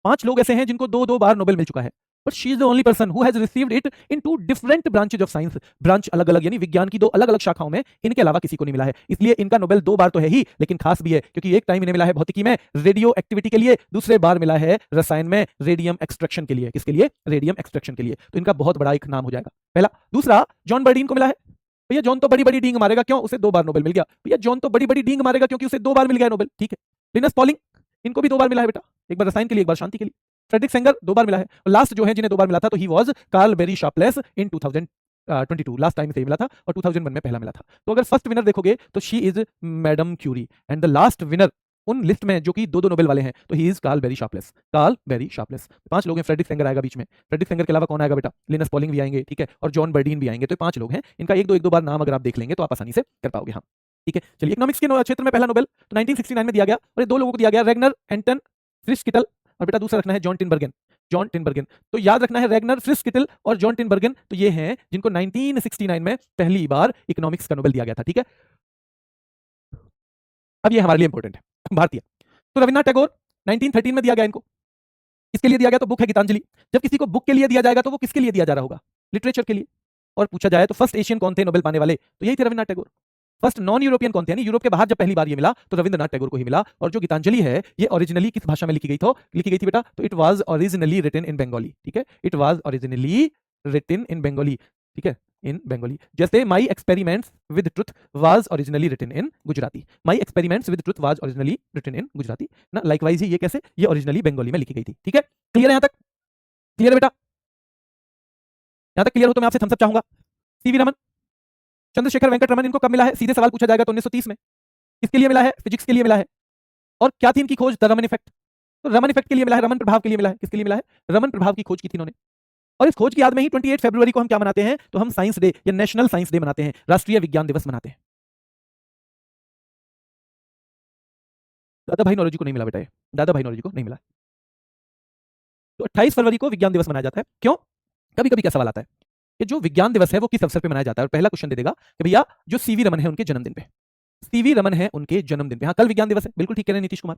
5 लोग ऐसे हैं जिनको 2-2 बार नोबेल मिल चुका है, but she is the only person who has received it in 2 different branches of science. Branch अलग अलग, यानी विज्ञान की 2 अलग अलग शाखाओं में, इनके अलावा किसी को नहीं मिला है। इसलिए इनका नोबेल 2 बार तो है ही, लेकिन खास भी है क्योंकि एक टाइम इन्हें मिला है भौतिकी में रेडियो एक्टिविटी के लिए, दूसरे बार मिला है रसायन में रेडियम एक्सट्रैक्शन के लिए। किसके लिए? रेडियम एक्सट्रैक्शन के लिए। तो इनका बहुत बड़ा एक नाम हो जाएगा, पहला। दूसरा, जॉन बर्डीन को मिला है। भैया जॉन तो बड़ी बड़ी डींग मारेगा, क्यों? उसे 2 बार नोबेल मिल गया। भैया जॉन तो बड़ी बड़ी डींग मारेगा क्योंकि उसे 2 बार मिल गया नोबेल, ठीक है। लिनस पॉलिंग, इनको भी 2 बार मिला है बेटा, एक बार रसायन के लिए, एक बार शांति के लिए। फ्रेडरिक सेंगर 2 बार मिला है। और लास्ट जो है जिन्हें 2 बार मिला था, तो he was Karl Barry Sharpless in 2022। Last time से मिला था और 2001 में पहला मिला था। तो अगर फर्स्ट विनर देखोगे तो she is madam Curie, and the last winner उन लिस्ट में जो कि 2-2 नोबेल वाले हैं, तो he is Karl Barry Sharpless. Karl Barry Sharpless. 5 लोग हैं। फ्रेडरिक सेंगर आएगा बीच में। फ्रेडरिक सेंगर के अलावा कौन आएगा बेटा? लिनस पॉलिंग भी आएंगे, ठीक है, और जॉन बर्डीन भी आएंगे। तो 5 लोग हैं। इनका 1-2 बार नाम अगर आप देख लेंगे तो आप आसानी से कर पाओगे। हाँ ठीक है, चलिए। इकोनॉमिक्स के क्षेत्र में पहला नोबेल तो 1969 में दिया गया, और ये 2 लोगों को दिया गया, रेगनर एंटन फ्रिस्किटल, और बेटा दूसरा रखना है जॉन टिनबर्गन। जॉन टिनबर्गन, तो याद रखना है रेगनर, फ्रिस्किटल और जॉन टिनबर्गन, तो ये हैं जिनको 1969 में पहली बार इकोनॉमिक्स का नोबेल दिया गया था, ठीक है। अब ये हमारे लिए इंपॉर्टेंट है, भारतीय। तो रविन्द्रनाथ टैगोर 1913 में दिया गया इनको। किसके लिए दिया गया? तो बुक है गीतांजलि। जब किसी को बुक के लिए दिया जाएगा तो वो किसके लिए दिया जा रहा होगा? लिटरेचर के लिए। और पूछा जाए तो फर्स्ट एशियन कौन थे नोबेल पाने वाले? तो यही थे Rabindranath Tagore. First non European कौन थे? यानी यूरोप के बाहर जब पहली बार ये मिला तो रविन्द्रनाथ टैगोर को ही मिला। और जो गीतांजलि है ये ओरिजिनली किस भाषा में लिखी गई थी बेटा? तो it was originally written in Bengali, ठीक है। It was originally written in Bengali, ठीक है, इन बंगाली। जैसे my experiments with truth was originally written in Gujarati. My experiments with truth was originally written in Gujarati ना। लाइकवाइज ही ये कैसे? ये ओरिजिनली बंगाली में लिखी गई थी, ठीक है। क्लियर है यहां तक? क्लियर है बेटा? यहां तक क्लियर हो तो मैं आपसे थम्स अप चाहूंगा। सीवी रमन, चंद्रशेखर वेंकट रमन, इनको कब मिला है? सीधे सवाल पूछा जाएगा तो 1930 में। किसके लिए मिला है? फिजिक्स के लिए मिला है। और क्या थी इनकी खोज? The Raman effect. तो रमन इफेक्ट के लिए मिला है, रमन प्रभाव के लिए मिला है। किसके लिए मिला है? रमन प्रभाव की खोज की थी इन्होंने। और इस खोज की याद में ही 28 फरवरी को हम क्या मनाते हैं? तो हम साइंस डे या नेशनल साइंस डे मनाते हैं, राष्ट्रीय विज्ञान दिवस मनाते हैं। दादा भाई नौरोजी को नहीं मिला बेटा, ये दादा भाई नौरोजी को नहीं मिला। तो 28 फरवरी को विज्ञान दिवस मनाया जाता है। क्यों? कभी कभी क्या सवाल आता है कि जो विज्ञान दिवस है वो किस अवसर पे मनाया जाता है, और पहला क्वेश्चन दे देगा कि भैया जो सीवी रमन है उनके जन्मदिन पे। सीवी रमन है उनके जन्मदिन पे। हाँ कल विज्ञान दिवस है, बिल्कुल ठीक कह रहे हैं नीतीश कुमार।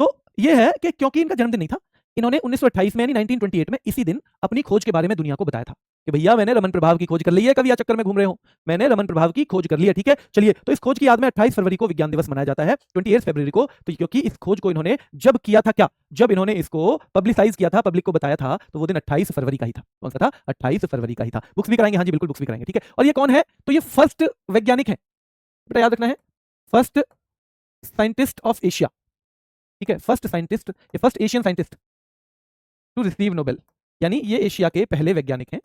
तो ये है कि क्योंकि इनका जन्मदिन नहीं था, इन्होंने 1928 में यानी 1928 में इसी दिन अपनी खोज के बारे में दुनिया को बताया था कि भैया मैंने रमन प्रभाव की खोज कर ली है। कभी या चक्कर में घूम रहे हो, मैंने रमन प्रभाव की खोज कर ली है, ठीक है। चलिए, तो इस खोज की याद में 28 फरवरी को विज्ञान दिवस मनाया जाता है, 28 फरवरी को। तो क्योंकि इस खोज को इन्होंने जब किया था, क्या जब इन्होंने इसको पब्लिसाइज किया था, पब्लिक को बताया था, तो वो दिन 28 फरवरी का ही था। कौन सा था? 28 फरवरी का ही था। बुक्स भी कराएंगे, हाँ जी बिल्कुल बुक्स भी कराएंगे, ठीक है। और ये कौन है? तो ये फर्स्ट वैज्ञानिक है बेटा, याद रखना है, फर्स्ट साइंटिस्ट ऑफ एशिया, ठीक है। फर्स्ट साइंटिस्ट, ये first Asian scientist to receive Nobel, यानी ये एशिया के पहले वैज्ञानिक हैं।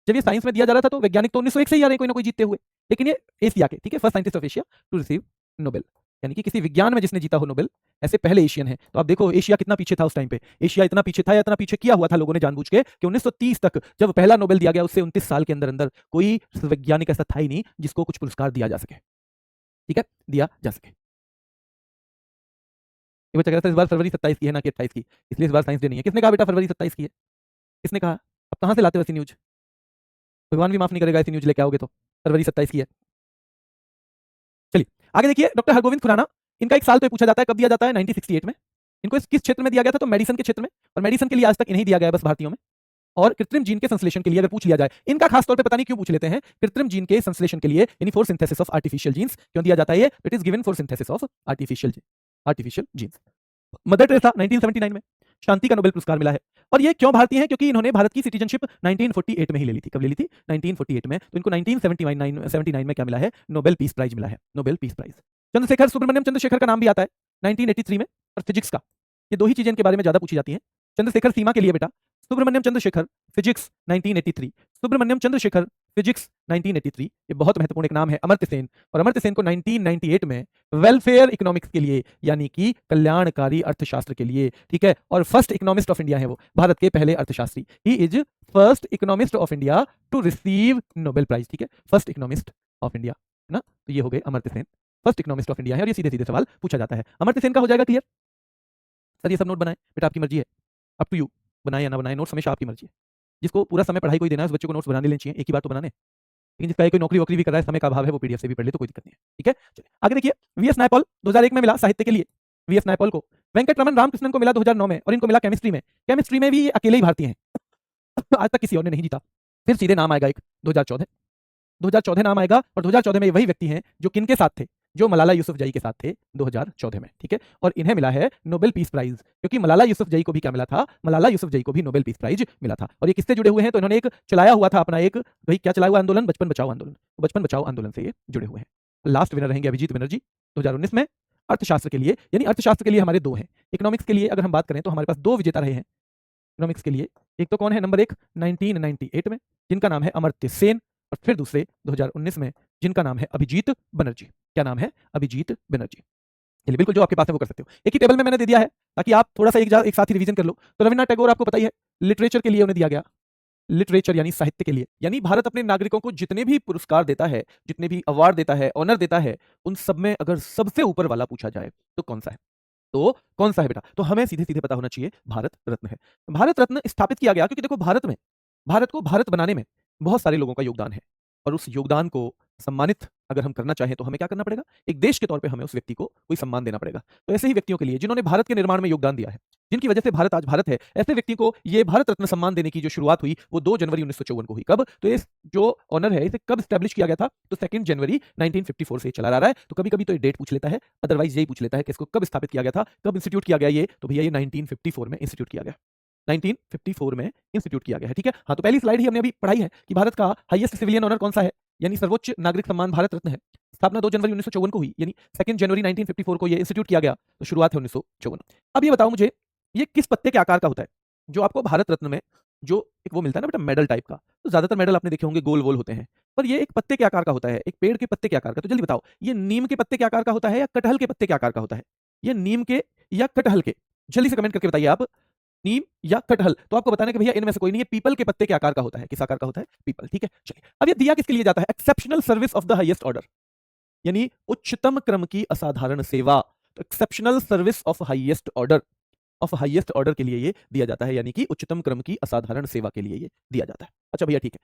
जब ये साइंस में दिया जा रहा था तो वैज्ञानिक तो 1901 से ही आ रहे हैं कोई ना कोई जीतते हुए, लेकिन ये एशिया के, ठीक है, first scientist of Asia to receive Nobel, यानी कि किसी विज्ञान में जिसने जीता हो नोबेल, ऐसे पहले एशियन है। तो आप देखो एशिया कितना पीछे था उस टाइम पे। एशिया इतना पीछे था, या इतना पीछे किया हुआ था लोगों ने जानबूझ के कि 1930 तक जब पहला नोबेल दिया गया, उससे 29 साल के अंदर अंदर कोई वैज्ञानिक ऐसा था ही नहीं जिसको कुछ पुरस्कार दिया जा सके, ठीक है, दिया जा सके। ये बच्चा कह रहा था इस बार फरवरी 27 की है ना कि 28 की, इसलिए इस बार साइंस डे नहीं है। किसने कहा बेटा फरवरी 27 की है? किसने कहा? अब कहां से लाते हो ऐसी न्यूज? भगवान भी माफ नहीं करेगा ऐसी न्यूज लेके आओगे तो। फरवरी 27 की है। चलिए आगे देखिए, डॉक्टर हरगोविंद खुराना, इनका एक साल तो पूछा जाता है, कब दिया जाता है? 1968 में। इनको किस क्षेत्र में दिया गया था? तो मेडिसिन के क्षेत्र में। और मेडिसिन के लिए आज तक इन्हें दिया गया है बस भारतीयों में। और कृत्रिम जीन के संश्लेषण के लिए अगर पूछ लिया जाए, इनका खास तौर पे पता नहीं क्यों पूछ लेते हैं, कृत्रिम जीन के संश्लेषण के लिए, यानी for synthesis of artificial genes क्यों दिया जाता है? ये it is given for synthesis of artificial genes. Mother Teresa 1979 में शांति का नोबेल पुरस्कार मिला है। और ये क्यों भारतीय हैं? क्योंकि इन्होंने भारत की सिटीजनशिप 1948 में ही ले ली थी। कब ले ली थी? 1948 में। तो इनको 1979 में क्या मिला है? नोबेल पीस प्राइज मिला है, Nobel peace prize. Chandrasekhar Subrahmanyan Chandrasekhar का नाम भी आता है 1983 में, और फिजिक्स का। ये दो ही चीजें इनके बारे में ज्यादा पूछी जाती हैं। चंद्रशेखर सीमा के लिए बेटा, सुब्रमण्यम चंद्रशेखर फिजिक्स 1983, सुब्रमण्यम चंद्रशेखर फिजिक्स 1983, ये बहुत महत्वपूर्ण एक नाम है। अमर्त्य सेन, और अमर्त्य सेन को 1998 में वेलफेयर इकोनॉमिक्स के लिए यानी कि कल्याणकारी अर्थशास्त्र के लिए, ठीक है, और फर्स्ट इकोनॉमिस्ट ऑफ इंडिया है वो, भारत के पहले अर्थशास्त्री। He is first economist of India to receive Nobel prize, ठीक है, फर्स्ट इकोनॉमिस्ट ऑफ इंडिया, है ना। तो ये हो गए Amartya Sen, first economist of India है, और ये सीधे सीधे सवाल पूछा जाता है। अमर्त्य सेन का हो जाएगा क्लियर। सर ये सब नोट बनाए, बेटा आपकी मर्जी है, अप टू यू, बनाए या ना बनाए, नोट्स हमेशा आपकी मर्जी है। जिसको पूरा समय पढ़ाई को ही देना है उस बच्चे को नोट्स बनाने लेने चाहिए, एक ही बार तो बनाने। लेकिन जिसका कोई नौकरी वोकरी भी कर रहा है, समय का अभाव है, वो पीडीएफ से भी पढ़ ले तो कोई दिक्कत नहीं है, ठीक है। चलिए आगे देखिए, वीएस नायपॉल 2001 में मिला साहित्य के लिए, वीएस नायपॉल को। वेंकट रमन रामकृष्णन को मिला 2009 में, और इनको मिला केमिस्ट्री में। केमिस्ट्री में भी ये अकेले ही भारतीय हैं, आज तक किसी और ने नहीं जीता। फिर सीधे नाम आएगा एक 2014, 2014 नाम आएगा, और 2014 में वही व्यक्ति हैं जो किनके साथ थे, जो मलाला यूसुफजई के साथ थे 2014 में, ठीक है। और इन्हें मिला है नोबेल पीस प्राइज, क्योंकि मलाला यूसुफजई को भी क्या मिला था, मलाला यूसुफजई को भी नोबेल पीस प्राइज मिला था। और ये किससे जुड़े हुए हैं, तो इन्होंने एक चलाया हुआ था अपना एक, भाई क्या चलाया हुआ आंदोलन, बचपन बचाओ आंदोलन, बचपन बचाओ आंदोलन से ये जुड़े हुए हैं। लास्ट विनर रहेंगे अभिजीत बनर्जी 2019 में, अर्थशास्त्र के लिए, यानी अर्थशास्त्र के लिए हमारे दो हैं। इकोनॉमिक्स के लिए अगर हम बात करें तो हमारे पास दो विजेता रहे हैं इकोनॉमिक्स के लिए। एक तो कौन है, नंबर एक 1998 में, जिनका नाम है अमर्त्य सेन, और फिर दूसरे 2019 में, जिनका नाम है अभिजीत बनर्जी। क्या नाम है, अभिजीत बनर्जी। चलिए बिल्कुल जो आपके पास है वो कर सकते हो, एक ही टेबल में मैंने दे दिया है ताकि आप थोड़ा सा एक साथ ही रिवीजन कर लो। तो रविन्द्रनाथ टैगोर आपको पता ही है, लिटरेचर के लिए उन्हें दिया गया, लिटरेचर यानी साहित्य के लिए। यानी भारत अपने नागरिकों को जितने भी पुरस्कार देता है, जितने भी अवार्ड देता है, ऑनर देता है, उन सब में अगर सबसे ऊपर वाला पूछा जाए तो कौन सा है, तो कौन सा है बेटा, तो हमें सीधे सीधे पता होना चाहिए भारत रत्न है। भारत रत्न स्थापित किया गया क्योंकि देखो भारत में, भारत को भारत बनाने में बहुत सारे लोगों का योगदान है, और उस योगदान को सम्मानित अगर हम करना चाहें तो हमें क्या करना पड़ेगा, एक देश के तौर पे हमें उस व्यक्ति को कोई सम्मान देना पड़ेगा। तो ऐसे ही व्यक्तियों के लिए जिन्होंने भारत के निर्माण में योगदान दिया है, जिनकी वजह से भारत आज भारत है, ऐसे व्यक्ति को ये भारत रत्न सम्मान देने की जो शुरुआत हुई वो 2 जनवरी 1954 को हुई। कब, तो ये जो ऑनर है इसे कब स्टैब्लिश किया गया था, तो 2 जनवरी 1954 से चला आ रहा है। तो कभी कभी तो ये डेट पूछ लेता है, अदरवाइज यही पूछ लेता है कि इसको कब स्थापित किया गया था, कब इंस्टीट्यूट किया गया ये, तो भैया ये 1954 में इंस्टीट्यूट किया गया, 1954 में इंस्टीट्यूट किया गया है, ठीक है। हाँ तो पहली स्लाइड ही हमने अभी पढ़ाई है कि भारत का हाईएस्ट सिविलियन ऑनर कौन सा है, यानी सर्वोच्च नागरिक सम्मान भारत रत्न है। स्थापना 2 जनवरी 1954 को हुई, यानी 2 जनवरी 1954 को ये इंस्टीट्यूट किया गया, तो शुरुआत है 1954। अब ये बताओ मुझे, ये किस पत्ते के आकार का होता है जो आपको भारत रत्न में जो एक वो मिलता है ना बेटा, मेडल टाइप का। तो ज्यादातर मेडल आपने देखे होंगे गोल गोल होते हैं, पर ये एक पत्ते के आकार का होता है, एक पेड़ के पत्ते के आकार का। तो जल्दी बताओ, ये नीम के पत्ते के आकार का होता है या कटहल के पत्ते के आकार का होता है, ये नीम के या कटहल के, जल्दी से कमेंट करके बताइए आप, नीम या कटहल। तो आपको बताना कि भैया इनमें से कोई नहीं, है पीपल के पत्ते के आकार का होता है। किस आकार का होता है, पीपल, ठीक है। चलिए अब ये दिया किसके लिए जाता है, exceptional service of the highest order, यानी उच्चतम क्रम की असाधारण सेवा। तो exceptional service of highest order, of highest order के लिए ये दिया जाता है, यानी कि उच्चतम क्रम की असाधारण सेवा के लिए ये दिया जाता है। अच्छा भैया ठीक है,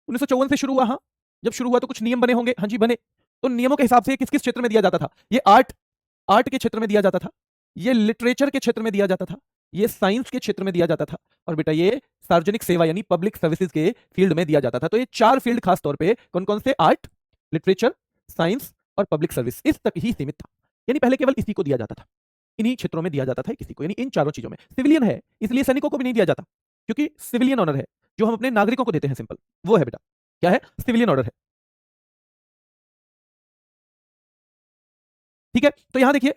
1954 से शुरू हुआ। हाँ जब शुरू हुआ तो कुछ नियम बने होंगे, हाँ जी बने। तो नियमों के हिसाब से किस किस क्षेत्र में दिया जाता था, ये आर्ट के क्षेत्र में दिया जाता था, ये लिटरेचर के क्षेत्र में दिया जाता था, ये साइंस के क्षेत्र में दिया जाता था, और बेटा ये सार्वजनिक सेवा यानी पब्लिक सर्विसेज के फील्ड में दिया जाता था। तो ये 4 फील्ड खास तौर पे कौन कौन से, आर्ट, लिटरेचर, साइंस और पब्लिक सर्विस, इस तक ही सीमित था। यानी पहले केवल इसी को दिया जाता था, इन्हीं क्षेत्रों में दिया जाता था किसी को, यानी इन चारों चीजों में। सिविलियन है इसलिए सैनिकों को भी नहीं दिया जाता, क्योंकि सिविलियन ऑनर है जो हम अपने नागरिकों को देते हैं, सिंपल वो है बेटा, क्या है, सिविलियन ऑर्डर है, ठीक है। तो यहां देखिए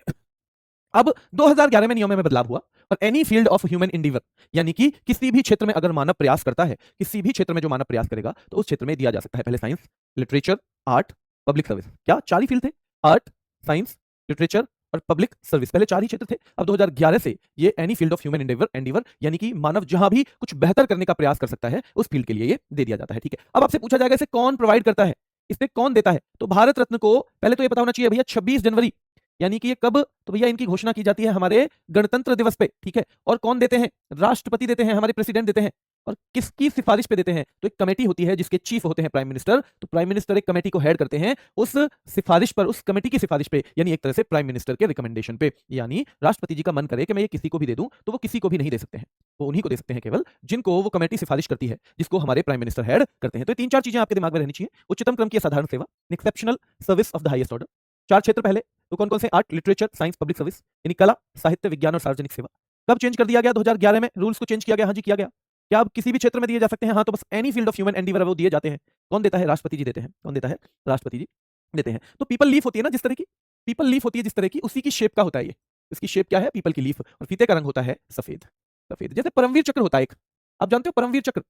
अब 2011 में नियमों में बदलाव हुआ, और any field of human Endeavour, यानी कि किसी भी क्षेत्र में अगर मानव प्रयास करता है, किसी भी क्षेत्र में जो मानव प्रयास करेगा तो उस क्षेत्र में दिया जा सकता है। पहले science, literature, art, public service, क्या 4 ही फील्ड थे, आर्ट, साइंस, लिटरेचर और पब्लिक सर्विस, पहले 4 ही क्षेत्र थे। अब 2011 से ये any field of human endeavour यानी कि मानव जहां भी कुछ बेहतर करने का प्रयास कर सकता है उस फील्ड के लिए ये दे दिया जाता है, ठीक है। अब आपसे पूछा जाएगा इसे कौन प्रोवाइड करता है, इसे कौन देता है, तो भारत रत्न को पहले तो ये पता होना चाहिए भैया 26 जनवरी, यानी कि ये कब, तो भैया इनकी घोषणा की जाती है हमारे गणतंत्र दिवस पे, ठीक है। और कौन देते हैं, राष्ट्रपति देते हैं, हमारे प्रेसिडेंट देते हैं। और किसकी सिफारिश पे देते हैं, तो एक कमेटी होती है जिसके चीफ होते हैं प्राइम मिनिस्टर, तो प्राइम मिनिस्टर एक कमेटी को हेड करते हैं, उस सिफारिश पर, उस कमेटी की सिफारिश पे, यानी एक तरह से प्राइम मिनिस्टर के रिकमेंडेशन पे। यानी राष्ट्रपति जी का मन करे कि मैं ये किसी को भी दे दूं, तो वो किसी को भी नहीं दे सकते हैं, वो उन्हीं को दे सकते हैं केवल जिनको वो कमेटी सिफारिश करती है, जिसको हमारे प्राइम मिनिस्टर हेड करते हैं। तो 3-4 चीजें आपके दिमाग में रहनी चाहिए, उच्चतम क्रम की असाधारण सेवा, exceptional service of the highest order, 4 क्षेत्र पहले, तो कौन कौन से, art, literature, science, public service, यानी कला, साहित्य, विज्ञान और सार्वजनिक सेवा। कब चेंज कर दिया गया, 2011 में रूल्स को चेंज किया गया, हाँ जी किया गया। क्या अब किसी भी क्षेत्र में दिए जा सकते हैं, हाँ तो बस any field of human endeavour वो दिए जाते हैं। कौन देता है, राष्ट्रपति जी देते हैं, कौन देता है, राष्ट्रपति जी देते हैं। तो पीपल लीफ होती है ना जिस तरह की, पीपल लीफ होती है जिस तरह की, उसी की शेप का होता है ये, इसकी शेप क्या है, पीपल की लीफ, और फीते का रंग होता है सफेद, सफेद, जैसे परमवीर चक्र होता है एक, आप जानते हो परमवीर चक्र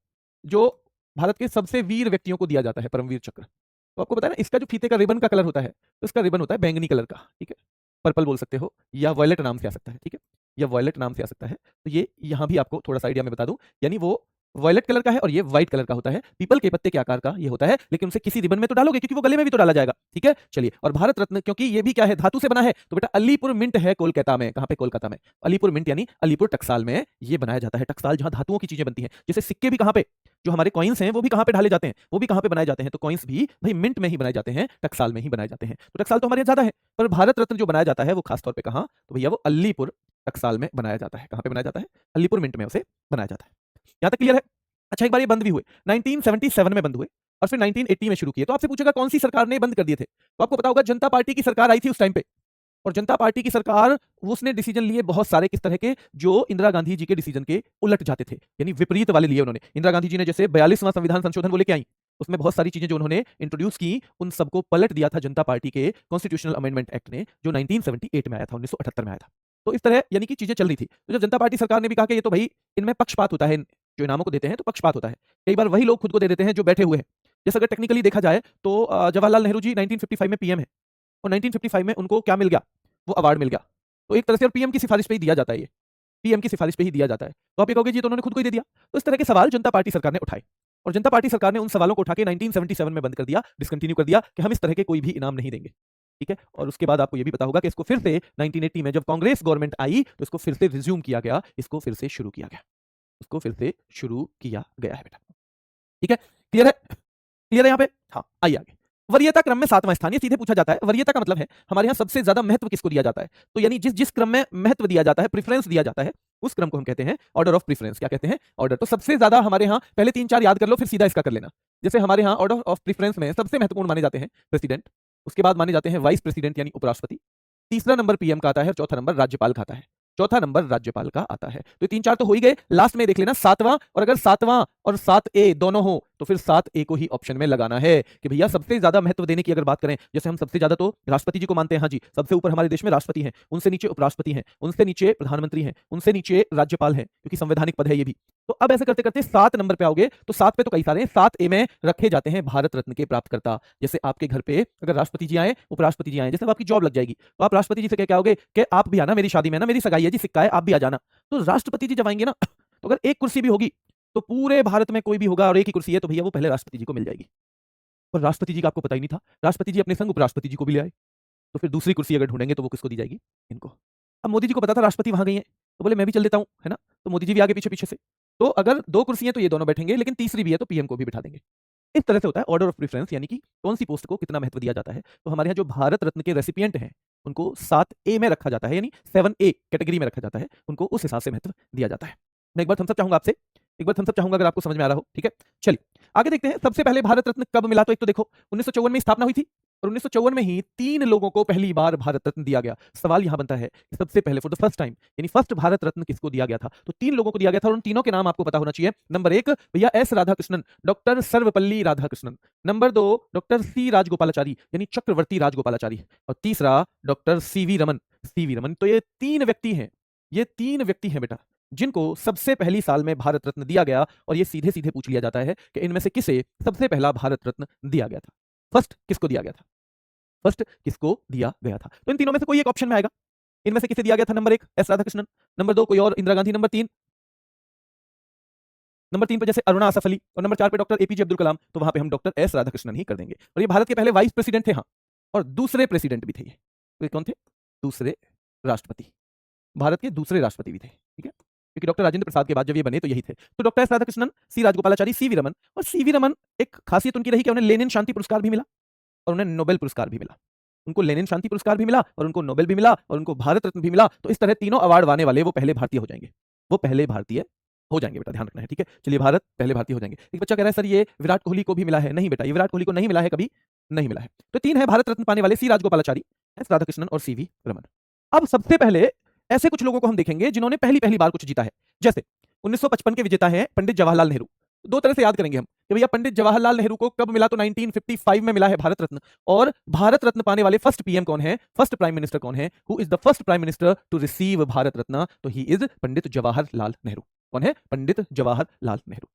जो भारत के सबसे वीर व्यक्तियों को दिया जाता है, परमवीर चक्र, तो आपको पता है ना इसका जो फीते का रिबन का कलर होता है, तो इसका रिबन होता है बैंगनी कलर का, ठीक है, पर्पल बोल सकते हो या वॉयलेट नाम से आ सकता है, ठीक है, या वॉयलेट नाम से आ सकता है। तो ये यहाँ भी आपको थोड़ा सा आइडिया मैं बता दूं, यानी वो वॉयलेट कलर का है और ये व्हाइट कलर का होता है, पीपल के पत्ते के आकार का ये होता है, लेकिन उसे किसी रिबन में तो डालोगे क्योंकि वो गले में भी तो डाला जाएगा, ठीक है। चलिए, और भारत रत्न क्योंकि ये भी क्या है, धातु से बना है, तो बेटा अलीपुर मिंट है कोलकाता में। कहां पे? कोलकाता में। अलीपुर मिंट यानी अलीपुर टकसाल में ये बनाया जाता है। टकसाल जहां धातुओं की चीजें बनती हैं, जैसे सिक्के भी कहां पे, जो हमारे कॉइन्स हैं वो भी कहां पे ढाले जाते हैं, वो भी कहां पे बनाए जाते हैं, तो कॉइन्स भी भाई मिंट में ही बनाए जाते हैं, टकसाल में ही बनाए जाते हैं। तो टकसाल तो हमारे यहाँ ज्यादा है, पर भारत रत्न जो बनाया जाता है वो खासतौर पर कहां, तो भैया वो अलीपुर टकसाल में बनाया जाता है। कहां पे बनाया जाता है? अलीपुर मिंट में उसे बनाया जाता है। यहां तक क्लियर है? अच्छा, एक बार ये बंद भी हुए, 1977 में बंद हुए और फिर 1980 में शुरू किए। तो आपसे पूछेगा कौन सी सरकार ने बंद कर दिए थे, तो आपको पता होगा जनता पार्टी की सरकार आई थी उस टाइम पे, और जनता पार्टी की सरकार उसने डिसीजन लिए बहुत सारे, किस तरह के, जो इंदिरा गांधी जी के डिसीजन के उलट जाते थे, यानी विपरीत वाले लिए उन्होंने। इंदिरा गांधी जी ने जैसे 42वां संविधान संशोधन वो लेके आई, उसमें बहुत सारी चीजें जो उन्होंने इंट्रोड्यूस की, उन सबको पलट दिया था जनता पार्टी के कॉन्स्टिट्यूशनल अमेंडमेंट एक्ट ने, जो 1978 में आया था, 1978 में आया था। तो इस तरह यानी कि चीजें चल रही थी। तो जब जनता पार्टी सरकार ने भी कहा कि ये तो भाई इनमें पक्षपात होता है, जो इनामों को देते हैं तो पक्षपात होता है, कई बार वही लोग खुद को दे देते हैं जो बैठे हुए हैं। जैसे अगर टेक्निकली देखा जाए तो जवाहरलाल नेहरू जी 1955 में पीएम है, और 1955 में उनको क्या मिल गया, वो अवार्ड मिल गया। तो एक तरह से और पीएम की सिफारिश पे ही दिया जाता है, ये पीएम की सिफारिश पे ही दिया जाता है। तो आप ये कहोगे जी तो उन्होंने खुद को ही दे दिया। तो इस तरह के सवाल जनता पार्टी सरकार ने उठाए, और जनता पार्टी सरकार ने उन सवालों को उठा के 1977 में बंद कर दिया, डिसकंटिन्यू कर दिया कि हम इस तरह के कोई भी इनाम नहीं देंगे, ठीक है। और उसके बाद आपको ये भी पता होगा कि इसको फिर से 1980 में जब कांग्रेस गवर्नमेंट आई तो इसको फिर से रिज्यूम किया गया, इसको फिर से शुरू किया गया, उसको फिर से शुरू किया गया है बेटा, ठीक है। क्लियर है? क्लियर है यहाँ पे? हाँ, आइए आगे। वरीयता क्रम में 7वां स्थान, ये सीधे पूछा जाता है। वरीयता का मतलब है हमारे यहाँ सबसे ज्यादा महत्व किसको दिया जाता है, तो यानी जिस जिस क्रम में महत्व दिया जाता है, प्रेफरेंस दिया जाता है, उस क्रम को हम कहते हैं ऑर्डर ऑफ प्रेफरेंस। क्या कहते हैं? ऑर्डर। तो सबसे ज्यादा हमारे यहाँ पहले 3-4 याद कर लो, फिर सीधा इसका कर लेना। जैसे हमारे यहाँ ऑर्डर ऑफ प्रेफरेंस में सबसे महत्वपूर्ण माने जाते हैं प्रेसिडेंट, उसके बाद माने जाते हैं वाइस प्रेसिडेंट यानी उपराष्ट्रपति, तीसरा नंबर पीएम का आता है और चौथा नंबर राज्यपाल का आता है, चौथा नंबर राज्यपाल का आता है। तो 3-4 तो हो ही गए, लास्ट में देख लेना 7वां, और अगर 7वां और 7A दोनों हो तो फिर 7A को ही ऑप्शन में लगाना है कि भैया सबसे ज्यादा महत्व देने की अगर बात करें, जैसे हम सबसे ज्यादा तो राष्ट्रपति जी को मानते हैं, हाँ जी, सबसे ऊपर हमारे देश में राष्ट्रपति हैं, उनसे नीचे उपराष्ट्रपति हैं, उनसे नीचे प्रधानमंत्री हैं, उनसे नीचे राज्यपाल हैं, क्योंकि संवैधानिक पद है ये भी। तो अब ऐसे करते करते 7 नंबर पे आओगे तो 7 पे तो कई सारे हैं, 7A में रखे जाते हैं भारत रत्न के प्राप्तकर्ता। जैसे आपके घर पे अगर राष्ट्रपति जी आए, उपराष्ट्रपति जी आए, जैसे आपकी जॉब लग जाएगी तो आप राष्ट्रपति जी से क्या कहोगे कि आप भी आना, मेरी शादी में ना, मेरी सगाई है जी, सिक्का है, आप भी आ जाना। तो राष्ट्रपति जी जब आएंगे ना, तो अगर एक कुर्सी भी होगी तो पूरे भारत में कोई भी होगा और एक ही कुर्सी है तो भैया वो पहले राष्ट्रपति जी को मिल जाएगी। और राष्ट्रपति जी का आपको पता ही नहीं था, राष्ट्रपति जी अपने संग उपराष्ट्रपति जी को भी ले आए, तो फिर दूसरी कुर्सी अगर ढूंढेंगे तो वो किसको दी जाएगी? इनको। अब मोदी जी को पता था राष्ट्रपति वहां गई है, तो बोले मैं भी चल देता हूं, है ना, तो मोदी जी भी आगे पीछे पीछे से। तो अगर 2 कुर्सी है तो ये दोनों बैठेंगे, लेकिन तीसरी भी है तो पीएम को भी बिठा देंगे। इस तरह से होता है ऑर्डर ऑफ प्रेफरेंस, यानी कि कौन सी पोस्ट को कितना महत्व दिया जाता है। तो हमारे यहाँ जो भारत रत्न के रेसिपिएंट हैं उनको 7A में रखा जाता है, यानी 7A कैटेगरी में रखा जाता है, उनको उस हिसाब से महत्व दिया जाता है। मैं एक बार थम्स अप चाहूंगा आपसे, एक बार थम्स अप चाहूंगा अगर आपको समझ में आ रहा हो, ठीक है। चलिए आगे देखते हैं सबसे पहले भारत रत्न कब मिला। तो एक तो देखो 1954 में स्थापना हुई थी, और 1954 में ही 3 लोगों को पहली बार भारत रत्न दिया गया। सवाल यहां बनता है कि सबसे पहले फॉर द फर्स्ट टाइम, यानी फर्स्ट भारत रत्न किसको दिया गया था, तो 3 लोगों को दिया गया था, और उन तीनों के नाम आपको पता होना चाहिए। नंबर 1 भैया S Radhakrishnan, doctor Sarvepalli Radhakrishnan. Number 2 doctor C Rajagopalachari यानी चक्रवर्ती राजगोपालाचारी, और तीसरा doctor CV Raman, CV Raman. तो ये 3 व्यक्ति हैं, ये 3 व्यक्ति हैं बेटा जिनको सबसे पहली साल में भारत रत्न दिया गया, और ये सीधे सीधे पूछ लिया जाता है कि इनमें से किसे सबसे पहला भारत रत्न दिया गया था, फर्स्ट किसको दिया गया था, फर्स्ट किसको दिया गया था। तो इन तीनों में से कोई एक ऑप्शन में आएगा, इनमें से किसे दिया गया था। नंबर 1 एस राधाकृष्णन, नंबर 2 कोई और इंदिरा गांधी, नंबर 3 पे जैसे अरुणा असफ अली, और नंबर 4 पे डॉक्टर एपीजे अब्दुल कलाम, तो वहां पे हम डॉक्टर एस राधाकृष्णन ही कर देंगे। और ये भारत के पहले वाइस प्रेसिडेंट थे, हाँ, और दूसरे प्रेसिडेंट भी थे ये। तो ये कौन थे? दूसरे राष्ट्रपति, भारत के दूसरे राष्ट्रपति भी थे, ठीक है, क्योंकि डॉक्टर राजेंद्र प्रसाद के बाद जब ये बने तो यही थे। तो डॉक्टर एस राधाकृष्णन, सी राजगोपालाचारी, सीवी रमन। और सीवी रमन एक खासियत उनकी रही कि उन्हें लेनिन शांति पुरस्कार भी मिला और उन्हें नोबेल पुरस्कार भी मिला। उनको लेनिन शांति पुरस्कार भी मिला और उनको नोबेल भी मिला और उनको भारत रत्न भी मिला। तो इस तरह तीनों अवार्ड पाने वाले वो पहले भारतीय हो जाएंगे, वो पहले भारतीय हो जाएंगे बेटा, ध्यान रखना है, ठीक है। चलिए भारत पहले भारतीय हो जाएंगे। एक बच्चा कह रहा है सर ये विराट कोहली को भी मिला है, नहीं बेटा ये विराट कोहली को नहीं मिला है, कभी नहीं मिला है। तो 3 है भारत रत्न पाने वाले, सी राजगोपालाचारी, एस राधाकृष्णन और सीवी रमन। अब सबसे पहले ऐसे कुछ लोगों को हम देखेंगे जिन्होंने पहली पहली बार कुछ जीता है। जैसे 1955 के विजेता हैं पंडित जवाहरलाल नेहरू। दो तरह से याद करेंगे हम कि भैया पंडित जवाहरलाल नेहरू को कब मिला, तो 1955 में मिला है भारत रत्न। और भारत रत्न पाने वाले फर्स्ट पीएम कौन है, फर्स्ट प्राइम मिनिस्टर कौन है, who is the first prime minister to receive Bharat Ratna, तो ही इज पंडित जवाहरलाल नेहरू। कौन है? पंडित जवाहरलाल नेहरू।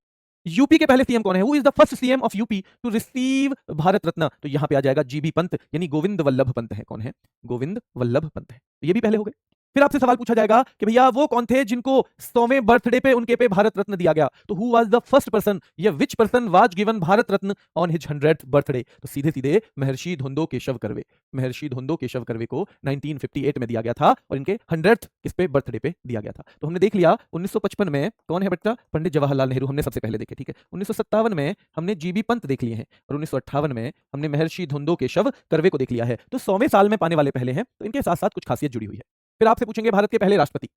यूपी के पहले सीएम कौन है? Who is the first CM of UP to receive Bharat Ratna? तो यहां पे आ जाएगा जीबी पंत, यानी गोविंद वल्लभ पंत है। कौन है? गोविंद वल्लभ पंत है। तो ये भी पहले हो गए। फिर आपसे सवाल पूछा जाएगा कि भैया वो कौन थे जिनको 100वें बर्थडे पे उनके पे भारत रत्न दिया गया? तो who was the first person, या which person was given Bharat Ratna on his 100th birthday? तो सीधे सीधे महर्षि धोंदो केशव कर्वे। महर्षि धोंदो केशव कर्वे को 1958 में दिया गया था और इनके 100th किस पे? बर्थडे पे दिया गया था। तो हमने देख लिया 1955 में कौन है बेटा? पंडित जवाहरलाल नेहरू हमने सबसे पहले देखे, ठीक है। 1957 में हमने जीबी पंत देख लिए हैं और 1958 में हमने महर्षि धोंदो केशव कर्वे को देख लिया है। तो 100वें साल में पाने वाले पहले हैं, तो इनके साथ साथ कुछ खासियत जुड़ी हुई है। फिर आपसे पूछेंगे भारत के पहले राष्ट्रपति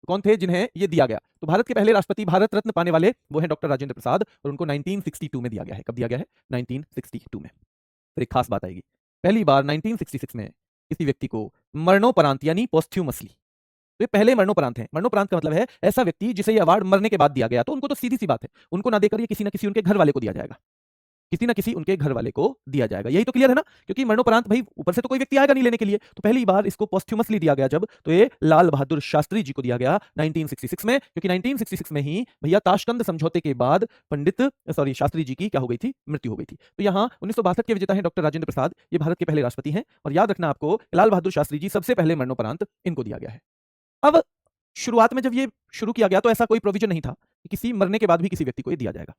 कौन थे जिन्हें ये दिया गया? तो भारत के पहले राष्ट्रपति भारत रत्न पाने वाले वो हैं डॉक्टर राजेंद्र प्रसाद और उनको 1962 में दिया गया है। कब दिया गया है? 1962 में। फिर एक खास बात आएगी, पहली बार 1966 में किसी व्यक्ति को मरणोपरांत यानी पोस्ट्यूमसली, तो ये पहले मरणोपरांत हैं। मरणोपरांत का मतलब है ऐसा व्यक्ति जिसे ये अवार्ड मरने के बाद दिया गया, तो उनको तो सीधी सी बात है, उनको ना देकर ये किसी ना किसी उनके घर वाले को दिया जाएगा, किसी ना किसी उनके घर वाले को दिया जाएगा। यही तो क्लियर है ना, क्योंकि मरणोपरांत भाई ऊपर से तो कोई व्यक्ति आएगा नहीं लेने के लिए। तो पहली बार इसको पोस्ट्यूमसली दिया गया जब, तो ये लाल बहादुर शास्त्री जी को दिया गया 1966 में, क्योंकि 1966 में ही भैया ताशकंद समझौते के बाद शास्त्री जी की क्या हो गई थी? मृत्यु हो गई थी। तो यहाँ 1962 के विजेता हैं डॉक्टर राजेंद्र प्रसाद, ये भारत के पहले राष्ट्रपति हैं। और याद रखना आपको, लाल बहादुर शास्त्री जी सबसे पहले मरणोपरांत इनको दिया गया है। अब शुरुआत में जब ये शुरू किया गया तो ऐसा कोई प्रोविजन नहीं था कि किसी मरने के बाद भी किसी व्यक्ति को ये दिया जाएगा।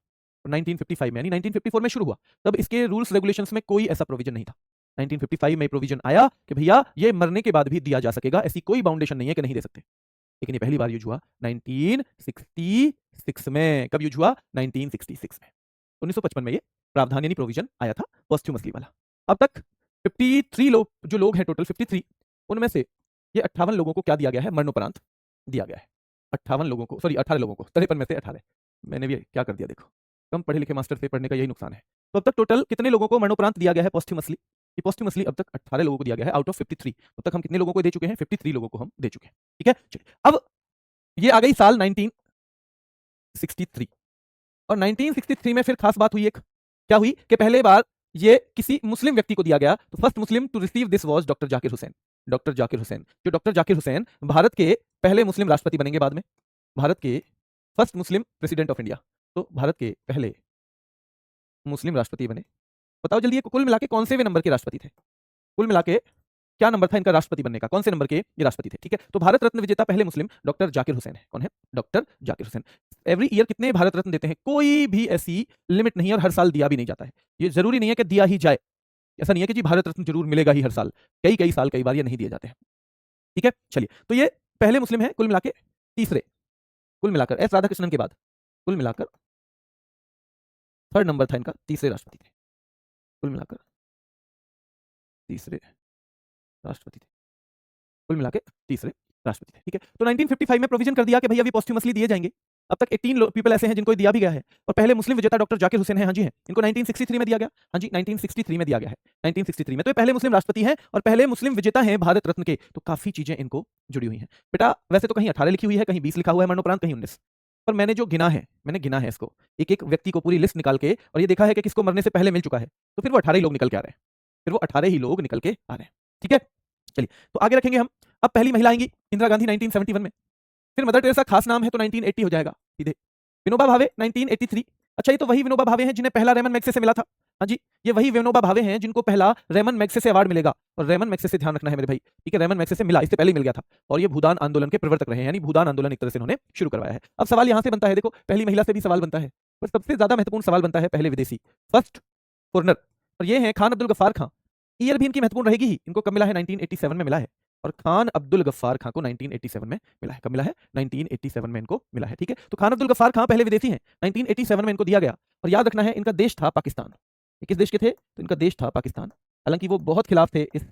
1955 में यानी 1954 में शुरू हुआ, तब इसके रूल्स रेगुलेशंस में कोई ऐसा प्रोविजन नहीं था। 1955 में प्रोविजन आया कि भैया ये मरने के बाद भी दिया जा सकेगा, ऐसी कोई बाउंडेशन नहीं है कि नहीं दे सकते। लेकिन ये पहली बार यूज हुआ 1966 में। कब यूज हुआ? 1966 में। 1955 में ये प्रावधान यानी प्रोविजन आया था पोस्ट्यूमसली वाला। अब तक 53 लोग जो लोग हैं टोटल 53, उनमें से ये 58 लोगों को क्या दिया गया है? मरणोपरांत दिया गया है। 18 लोगों को, 53 में से 18। मैंने भी क्या कर दिया देखो, कम पढ़े लिखे मास्टर से पढ़ने का यही नुकसान है। तो अब तक टोटल कितने लोगों को मरणोपरांत दिया गया है पोस्ट्यूमसली? ये पोस्ट्यूमसली अब तक 18 लोगों को दिया गया है आउट ऑफ 53। अब तक हम कितने लोगों को दे चुके हैं? 53 लोगों को हम दे चुके हैं, ठीक है। चलिए, अब ये आ गई साल 1963 और 1963 में फिर खास बात हुई एक, क्या हुई कि पहले बार ये किसी मुस्लिम व्यक्ति को दिया गया। तो first Muslim to receive this was doctor Zakir Hussain. Doctor Zakir Hussain, जो डॉक्टर जाकिर हुसैन भारत के पहले मुस्लिम राष्ट्रपति बनेंगे बाद में, भारत के first Muslim president of India. तो भारत के पहले मुस्लिम राष्ट्रपति बने। बताओ जल्दी, कुल मिला के कौन से वे नंबर के राष्ट्रपति थे? कुल मिला के क्या नंबर था इनका राष्ट्रपति बनने का? कौन से नंबर के ये राष्ट्रपति थे? ठीक है, तो भारत रत्न विजेता पहले मुस्लिम डॉक्टर जाकिर हुसैन है। कौन है? Doctor Zakir Hussain. Every year कितने भारत रत्न देते हैं? कोई भी ऐसी लिमिट नहीं है और हर साल दिया भी नहीं जाता है। ये जरूरी नहीं है कि दिया ही जाए, ऐसा नहीं है कि जी भारत रत्न जरूर मिलेगा ही हर साल। कई साल कई बार ये नहीं दिए जाते हैं, ठीक है। चलिए, तो ये पहले मुस्लिम है, कुल मिला के तीसरे, कुल मिलाकर एस राधाकृष्णन के बाद कुल मिलाकर 3rd नंबर था इनका, तीसरे राष्ट्रपति थे। कुल मिलाकर तीसरे राष्ट्रपति थे, कुल मिला के तीसरे राष्ट्रपति थे, ठीक है। तो 1955 में प्रोविजन कर दिया कि भैया अभी पोस्ट्यूमसली दिए जाएंगे। अब तक 18 पीपल ऐसे हैं जिनको दिया भी गया है और पहले मुस्लिम विजेता डॉक्टर जाकिर हुसैन है। हाँ जी है, इनको 1963 में दिया गया। हाँ जी, 1963 में दिया गया है। 1963 में तो ये पहले मुस्लिम राष्ट्रपति हैं और पहले मुस्लिम विजेता हैं भारत रत्न के। तो काफी चीजें इनको जुड़ी हुई हैं बेटा। वैसे तो कहीं 18 लिखी हुई है, कहीं 20 लिखा हुआ है मरणोपरांत, कहीं 19, पर मैंने जो गिना है, मैंने गिना है इसको एक एक व्यक्ति को पूरी लिस्ट निकाल के, और ये देखा है कि किसको मरने से पहले मिल चुका है, तो फिर वो 18 ही लोग निकल के आ रहे हैं, फिर वो 18 ही लोग निकल के आ रहे हैं, ठीक है। चलिए, तो आगे रखेंगे हम। अब पहली महिला आएंगी इंदिरा गांधी 1971 में, फिर मदर टेरेसा खास नाम है तो 1980 हो जाएगा सीधे। विनोबा भावे 1983। अच्छा, ये तो वही विनोबा भावे हैं जिन्हें पहला रेमन मैग्सेसे से मिला था। हाँ जी, ये वही विनोबा भावे हैं जिनको पहला रेमन मैग्सेसे से अवार्ड मिलेगा। और रेमन मैग्सेसे से ध्यान रखना है मेरे भाई, ठीक है, रेमन मैग्सेसे से मिला, इससे पहले ही मिल गया था। और ये भूदान आंदोलन के प्रवर्तक रहे हैं, यानी भूदान आंदोलन एक तरह से उन्होंने शुरू करवाया है। अब सवाल यहां से बनता है, देखो पहली महिला से भी सवाल बनता है, पर सबसे ज्यादा महत्वपूर्ण सवाल बनता है पहले विदेशी, फर्स्ट फॉरनर, और ये है खान अब्दुल गफ्फार खां। ईयर भी इनकी महत्वपूर्ण रहेगी ही। इनको कब मिला है? 1987 में मिला है। और खान अब्दुल गफ्फार खां को 1987 में मिला है। कब मिला है? 1987 में इनको मिला है, ठीक है। तो खान अब्दुल गफ्फार खां पहले विदेशी हैं, 1987 में इनको दिया गया। और याद रखना है, इनका देश था पाकिस्तान। ये किस देश के थे? तो इनका देश था पाकिस्तान। हालांकि वो बहुत खिलाफ थे इस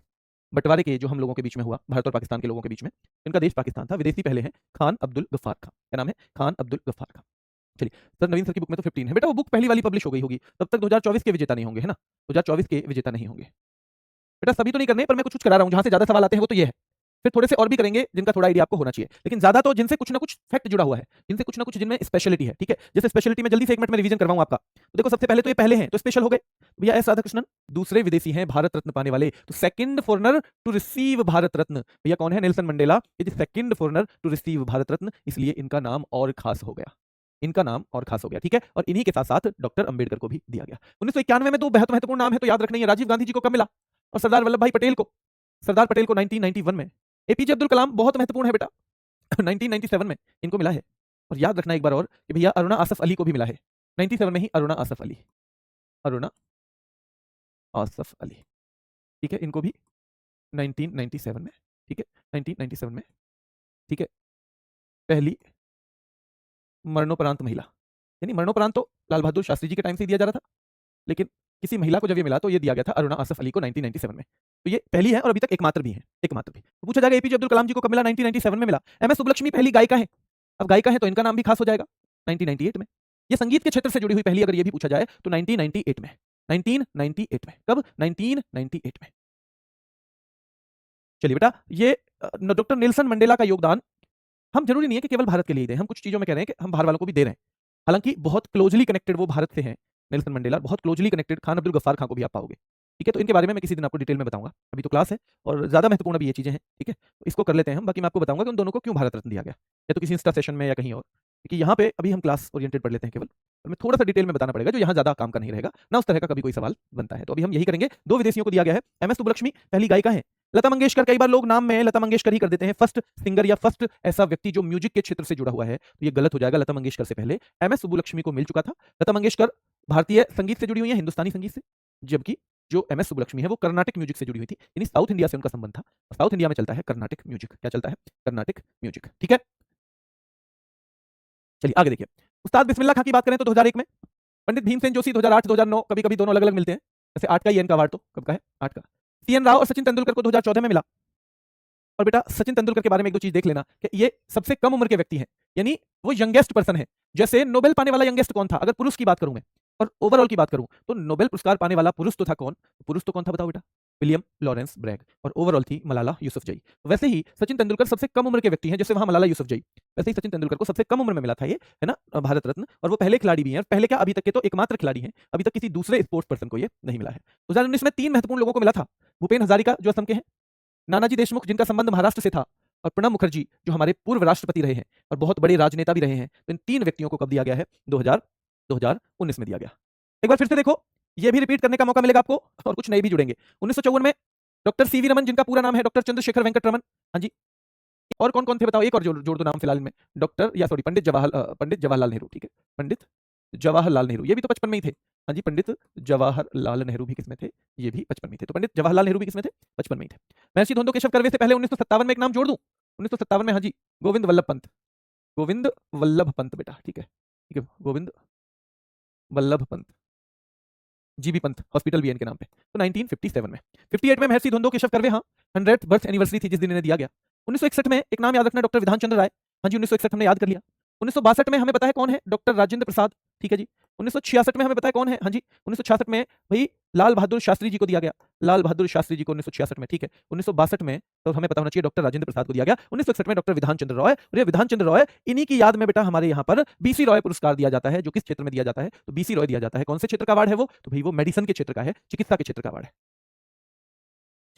बंटवारे के जो हम लोगों के बीच में हुआ, भारत और पाकिस्तान के लोगों के बीच में। इनका देश पाकिस्तान था। विदेशी पहले हैं खान अब्दुल गफ्फार खां। क्या नाम है? खान अब्दुल गफ्फार खां। चलिए सर, नवीन सर की बुक में तो 15 है बेटा, वो बुक पहली वाली पब्लिश हो गई होगी, तब तक 2024 के विजेता नहीं होंगे, है ना। 2024 के विजेता नहीं होंगे बेटा, सभी तो नहीं करने, पर मैं कुछ करा रहा हूं। जहां से ज्यादा सवाल आते हैं वो तो ये है, फिर थोड़े से और भी करेंगे जिनका थोड़ा आइडिया आपको होना चाहिए, लेकिन ज्यादा तो जिनसे कुछ ना कुछ फैक्ट जुड़ा हुआ है, जिनसे कुछ ना कुछ जिनमें स्पेशलिटी है, ठीक है। जैसे स्पेशलिटी में जल्दी से 1 मिनट में रिवीजन करवाऊं आपका। तो देखो, सबसे पहले तो ये पहले हैं तो स्पेशल हो गए भैया, एस राधाकृष्णन। दूसरे विदेशी हैं भारत रत्न पाने वाले, तो second foreigner to receive Bharat Ratna भैया कौन है? Nelson Mandela. ये second foreigner to receive Bharat Ratna, इसलिए इनका नाम और खास हो गया। इनका नाम और खास हो गया, ठीक है। और इन्हीं के साथ साथ डॉक्टर अंबेडकर को भी दिया गया। 1991 में तो बहुत महत्वपूर्ण नाम है, तो याद रखना है। राजीव गांधी जी को कब मिला, और सरदार वल्लभ भाई पटेल को, 1991 में। एपीजे अब्दुल कलाम बहुत महत्वपूर्ण है बेटा, 1997 में इनको मिला है। और याद रखना एक बार और कि भैया अरुणा आसफ अली को भी मिला है 97 में ही, अरुणा आसफ अली, अरुणा आसफ अली, ठीक है, इनको भी 1997 में, ठीक है, 1997 में, ठीक है। पहली मरणोपरांत महिला, यानी मरणोपरांत तो लाल बहादुर शास्त्री जी के टाइम से दिया जा रहा था, लेकिन किसी महिला को जब ये मिला तो ये दिया गया था अरुणा आसफ अली को 1997 में। तो ये पहली है और अभी तक एकमात्र भी है, एकमात्र भी। तो पूछा जाएगा एपीजे अब्दुल कलाम जी को कब मिला, 1997 में मिला। एमएस सुब्बलक्ष्मी पहली गायिका है, अब गायिका है तो इनका नाम भी खास हो जाएगा, 1998 में। ये संगीत के क्षेत्र से जुड़ी हुई पहली अगर ये भी पूछा जाए तो 1998 में, 1998 में, कब, 1998 में। चलिए बेटा, ये डॉक्टर नेल्सन मंडेला का योगदान हम जरूरी नहीं है कि केवल भारत के लिए दें, हम कुछ चीजों में कह रहे हैं कि हम बाहर वालों को भी दे रहे हैं। हालांकि बहुत क्लोजली कनेक्टेड वो भारत से हैं, नेल्सन मंडेला, बहुत क्लोजली कनेक्टेड खान अब्दुल गफ्फार खान को भी आप पाओगे, ठीक है। तो इनके बारे में मैं किसी दिन आपको डिटेल में बताऊंगा, अभी तो क्लास है और ज्यादा महत्वपूर्ण अभी ये चीजें हैं, ठीक है। तो इसको कर लेते हैं हम, बाकी मैं आपको बताऊंगा कि उन दोनों को क्यों भारत रत्न दिया गया, या तो किसी इंस्टा सेशन में या कहीं और, क्योंकि यहाँ पे अभी हम क्लास ओरिएंटेड पढ़ लेते हैं केवल, और मैं थोड़ा सा डिटेल में बताना पड़ेगा जो यहाँ ज्यादा काम का नहीं रहेगा ना, उस तरह का कभी कोई सवाल बनता है। तो अभी हम यही करेंगे। दो विदेशियों को दिया गया है, एमएस सुब्बलक्ष्मी पहली गायिका है, लता मंगेशकर, कई बार लोग नाम में लता मंगेशकर ही कर देते हैं, फर्स्ट सिंगर या फर्स्ट ऐसा व्यक्ति जो म्यूजिक के क्षेत्र से जुड़ा हुआ है, तो ये गलत हो जाएगा। लता मंगेशकर से पहले एमएस सुब्बलक्ष्मी को मिल चुका था। लता मंगेशकर भारतीय संगीत से जुड़ी हुई है, हिंदुस्तानी संगीत से, जबकि जो एमएस सुब्बलक्ष्मी है वो कर्नाटिक म्यूजिक से जुड़ी हुई थी, यानी साउथ इंडिया से उनका संबंध था। साउथ इंडिया में चलता है कर्नाटिक म्यूजिक, क्या चलता है, कर्नाटिक म्यूजिक, ठीक है। चलिए आगे देखिए, उस्ताद बिस्मिल्लाह खां की बात करें तो 2001 में, पंडित भीमसेन जोशी 2008 2009, कभी कभी दोनों अलग अलग मिलते हैं, जैसे 8 का ही इनका अवार्ड तो कब का है, 8 का। सीएन राव और सचिन तेंदुलकर को 2014 में मिला। और बेटा सचिन तेंदुलकर के बारे में एक दो चीज देख लेना कि ये सबसे कम उम्र के व्यक्ति हैं, यानी वो यंगेस्ट पर्सन है। जैसे नोबेल पाने वाला यंगेस्ट कौन था, अगर पुरुष की बात करूं मैं और ओवरऑल की बात करूं तो नोबेल पुरस्कार पाने वाला पुरुष तो था कौन, पुरुष तो कौन था बताओ बेटा, विलियम लॉरेंस ब्रैग, और ओवरऑल थी मलाला यूसुफजई। वैसे ही सचिन तेंदुलकर सबसे कम उम्र के व्यक्ति हैं, जैसे वहां मलाला यूसुफजई, वैसे ही सचिन तेंदुलकर को सबसे कम उम्र में मिला था ये, है ना, भारत रत्न। और वो पहले खिलाड़ी भी हैं, पहले क्या अभी तक के तो एकमात्र खिलाड़ी हैं, अभी तक किसी दूसरे स्पोर्ट्स पर्सन को ये नहीं मिला है। 2019 में 3 महत्वपूर्ण लोगों को मिला था, भूपेन हजारिका जो असम के हैं, नानाजी देशमुख जिनका संबंध महाराष्ट्र से था, और प्रणब मुखर्जी जो हमारे पूर्व राष्ट्रपति रहे हैं और बहुत बड़े राजनेता भी रहे हैं। तो इन 3 व्यक्तियों को कब दिया गया है, 2019 में दिया गया। एक बार फिर से देखो, ये भी रिपीट करने का मौका मिलेगा आपको और कुछ नए भी जुड़ेंगे। 1954 में डॉक्टर सीवी रमन, जिनका पूरा नाम है डॉक्टर चंद्रशेखर वेंकट रमन, हाँ जी। और कौन कौन थे बताओ, एक और जोड़ दो नाम फिलहाल में, डॉक्टर या सॉरी पंडित जवाहरलाल नेहरू, ठीक है, पंडित जवाहरलाल नेहरू, ये भी तो 55 में ही थे, हाँ जी। पंडित जवाहरलाल नेहरू भी किसमें थे, ये भी 55 में थे। तो पंडित जवाहरलाल नेहरू भी किसमें थे, 55 में ही थे। महर्षि धोंदो केशव कर्वे से पहले 1957 में एक नाम जोड़ दूं, 1957 में, हाँ जी, गोविंद वल्लभ पंत, गोविंद वल्लभ पंत बेटा, ठीक है, ठीक है, गोविंद वल्लभ पंत, जीबी पंत हॉस्पिटल भी है इनके नाम पे। तो 1957 में, 58 में महर्षि धोंदो केशव कर्वे, हाँ, 100th बर्थ एनिवर्सरी थी जिस दिन इन्हें दिया गया। 1961 में एक नाम याद रखना, डॉक्टर विधान चंद्र राय, हाँ जी, 1961 हमने याद कर लिया। 1962 में हमें पता है कौन है, डॉक्टर राजेंद्र प्रसाद, ठीक है जी। 1966 में हमें पता है कौन है, हाँ जी, 1966 में भाई लाल बहादुर शास्त्री जी को दिया गया, लाल बहादुर शास्त्री जी को 1966 में, ठीक है। 1962 में तो हमें पता होना चाहिए डॉक्टर राजेंद्र प्रसाद को दिया गया। 1961 में डॉक्टर विधान चंद्र रॉय, और ये विधान चंद्र रॉय, इन्हीं की याद में बेटा हमारे यहाँ पर बीसी रॉय पुरस्कार दिया जाता है। जो किस क्षेत्र में दिया जाता है, तो बीसी रॉय दिया जाता है। कौन से क्षेत्र का अवार्ड है वो, तो भाई वो मेडिसिन के क्षेत्र का है, चिकित्सा के क्षेत्र का अवार्ड है,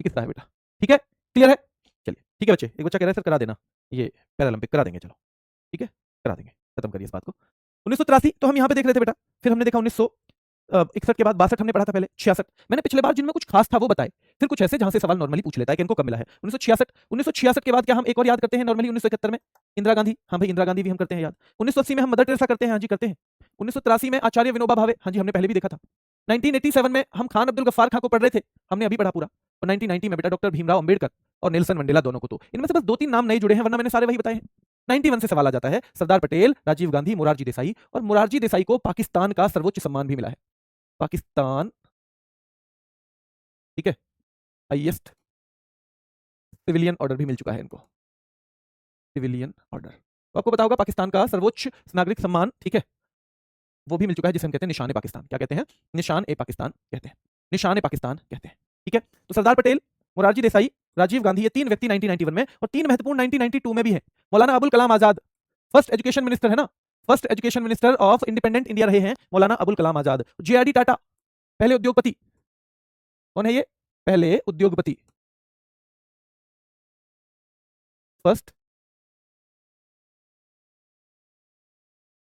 चिकित्सा है बेटा, ठीक है, क्लियर है। चलिए ठीक है बच्चे, एक बच्चा कह रहा है सर करा देना ये पैरालंपिक, करा देंगे, चलो ठीक है, करा देंगे, खत्म करिए इस बात को। 1983 तो हम यहाँ पे देख रहे थे बेटा, फिर हमने देखा 1961 के बाद 62 हमने पढ़ा था, पहले 66 मैंने पिछले बार जिनमें कुछ खास था वो बताए, फिर कुछ ऐसे जहां से सवाल नॉर्मली पूछ लेता है कि इनको कब मिला है। 1966 के बाद क्या हम एक और याद करते हैं नॉर्मली, 1971 में इंदिरा गांधी, हाँ भाई इंदिरा गांधी भी हम करते हैं याद। 1980 में हम मदर टेरेसा करते हैं, हाँ जी करते हैं। 1983 में आचार्य विनोबा भावे, हाँ जी हमने पहले भी देखा था। 1987 में हम खान अब्दुल गफ्फार खां को पढ़ रहे थे, हमने अभी पढ़ा पूरा। और 1990 में बेटा डॉक्टर भीमराव अंबेडकर और नेल्सन मंडेला दोनों को, तो इनमें से बस 2-3 नाम नए जुड़े हैं, वरना मैंने सारे वही बताए हैं। 91 से सवाल आ जाता है, सरदार पटेल, राजीव गांधी, मोरारजी देसाई, और मोरारजी देसाई को पाकिस्तान का सर्वोच्च सम्मान भी मिला है, पाकिस्तान, ठीक है, हाईएस्ट सिविलियन ऑर्डर भी मिल चुका है इनको, सिविलियन ऑर्डर। तो आपको पता होगा पाकिस्तान का सर्वोच्च नागरिक सम्मान, ठीक है, वो भी मिल चुका है, जिसे हम कहते हैं निशान ए पाकिस्तान। क्या कहते हैं, निशान ए पाकिस्तान कहते हैं, निशान ए पाकिस्तान कहते हैं, ठीक है। तो सरदार पटेल, मोरारजी देसाई, राजीव गांधी, ये 3 व्यक्ति 1991 में, और 3 महत्वपूर्ण 1992 में भी है। Maulana Abul Kalam Azad, first education minister है ना, first education minister of independent India रहे हैं मौलाना अबुल कलाम आजाद। जेआरडी टाटा, पहले उद्योगपति, कौन है ये, पहले उद्योगपति, फर्स्ट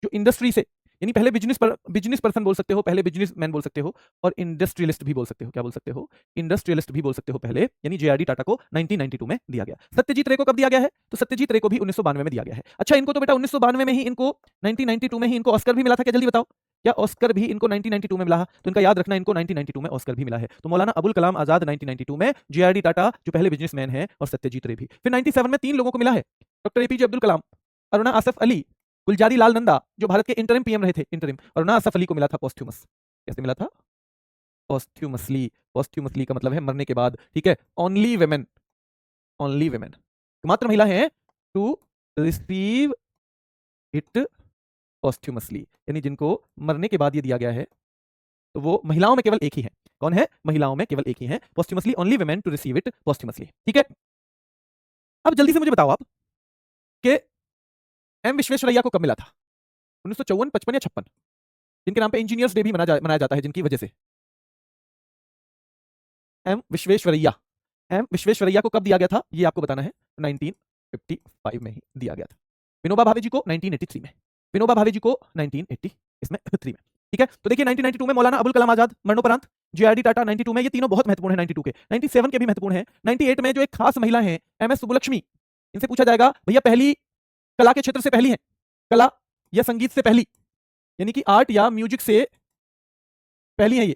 जो इंडस्ट्री से, यानी पहले बिजनेस पर्सन बोल सकते हो, पहले बिजनेसमैन बोल सकते हो, और इंडस्ट्रियलिस्ट भी बोल सकते हो। क्या बोल सकते हो? इंडस्ट्रियलिस्ट भी बोल सकते हो पहले, यानी जेआरडी टाटा को 1992 में दिया गया। सत्यजीत रे को कब दिया गया है? तो सत्यजीत रे को भी 1992 में दिया गया है। अच्छा, इनको तो बेटा 1992 में ही, इनको 1992 में ही इनको ऑस्कर भी मिला था क्या? जल्दी बताओ, क्या ऑस्कर भी इनको 1992 में मिला? तो इनका याद रखना, इनको 1992 में ऑस्कर भी मिला है। तो मौलाना अबुल कलाम आजाद 1992 में, जेआरडी टाटा जो पहले बिजनेसमैन है, और सत्यजीत रे भी। फिर 97 में 3 लोगों को मिला है, डॉक्टर एपीजे अब्दुल कलाम, अरुणा आसफ अली, गुलजारी लाल नंदा जो भारत के इंटरिम पीएम रहे थे, इंटरिम। अरुणा आसफ अली को मिला था पोस्ट्यूमस। कैसे मिला था? पोस्ट्यूमसली। पोस्ट्यूमसली का मतलब है मरने के बाद, ठीक है। ओनली वेमेन, ओनली वेमेन, मात्र महिला है टू रिसीव इट पोस्ट्यूमसली, यानी जिनको मरने के बाद ये दिया गया है, तो वो महिलाओं में केवल एक ही है। कौन है? महिलाओं में केवल एक ही है। Posthumously, only women to receive it posthumously, ठीक है। अब जल्दी से मुझे बताओ आप कि एम विश्वेश्वरैया को कब मिला था? 1954, 55 या 56? जिनके नाम पे इंजीनियर्स डे भी मनाया जाता है, जिनकी वजह से। एम विश्वेश्वरैया, एम विश्वेश्वरैया को कब दिया गया था, ये आपको बताना है। 1955 में ही दिया गया था। विनोबा भावे जी को 1983 में, विनोबा भावे जी को 1983 में, ठीक है। तो देखिए 1992 में मौलाना अबुल कलाम आजाद मरणोपरांत, जेआरडी टाटा 92 में, ये तीनों बहुत महत्वपूर्ण है। 92 के, 97 के भी महत्वपूर्ण है। 98 में जो एक खास महिला है, एमएस सुब्बुलक्ष्मी, इनसे पूछा जाएगा भैया पहली कला के क्षेत्र से पहली है, कला या संगीत से पहली, यानी कि आर्ट या म्यूजिक से पहली है ये,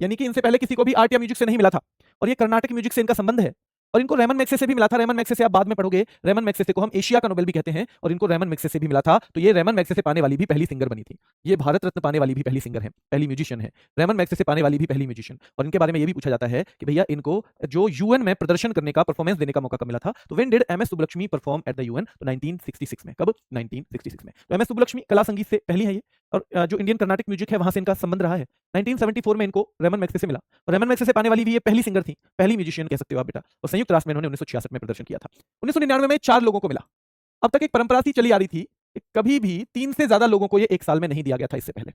यानी कि इनसे पहले किसी को भी आर्ट या म्यूजिक से नहीं मिला था, और ये कर्नाटक म्यूजिक से इनका संबंध है। और इनको रेमन मैग्सेसे भी मिला था। रेमन मैग्सेसे आप बाद में पढ़ोगे, रेमन मैग्सेसे को हम एशिया का नोबेल भी कहते हैं, और इनको रेमन मैग्सेसे भी मिला था। तो ये रेमन मैग्सेसे पाने वाली भी पहली सिंगर बनी थी, ये भारत रत्न पाने वाली भी पहली सिंगर है, पहली म्यूजिशियन है, रेमन मैग्सेसे पाने वाली भी पहली म्यूजिशियन। और इनके बारे में ये भी पूछा जाता है कि भैया इनको जो यूएन में प्रदर्शन करने का, परफॉर्मेंस देने का मौका कब मिला था? तो when did MS Subbulakshmi perform at the UN? तो 1966 में। कब? 1966 में। तो एमएस सुब्बुलक्ष्मी कला संगीत से पहली है ये, और जो इंडियन कर्नाटिक म्यूजिक है वहां से इनका संबंध रहा है। 1974 में इनको रेमन मैग्सेसे मिला, और रेमन मैग्सेसे पाने वाली भी ये पहली सिंगर थी, पहली म्यूजिशियन कह सकते हो आप बेटा। और संयुक्त राष्ट्र में इन्होंने 1966 में प्रदर्शन किया था। 1999 में 4 लोगों को मिला। अब तक एक परंपरा सी चली आ रही थी कि कभी भी 3 से ज्यादा लोगों को ये एक साल में नहीं दिया गया था। इससे पहले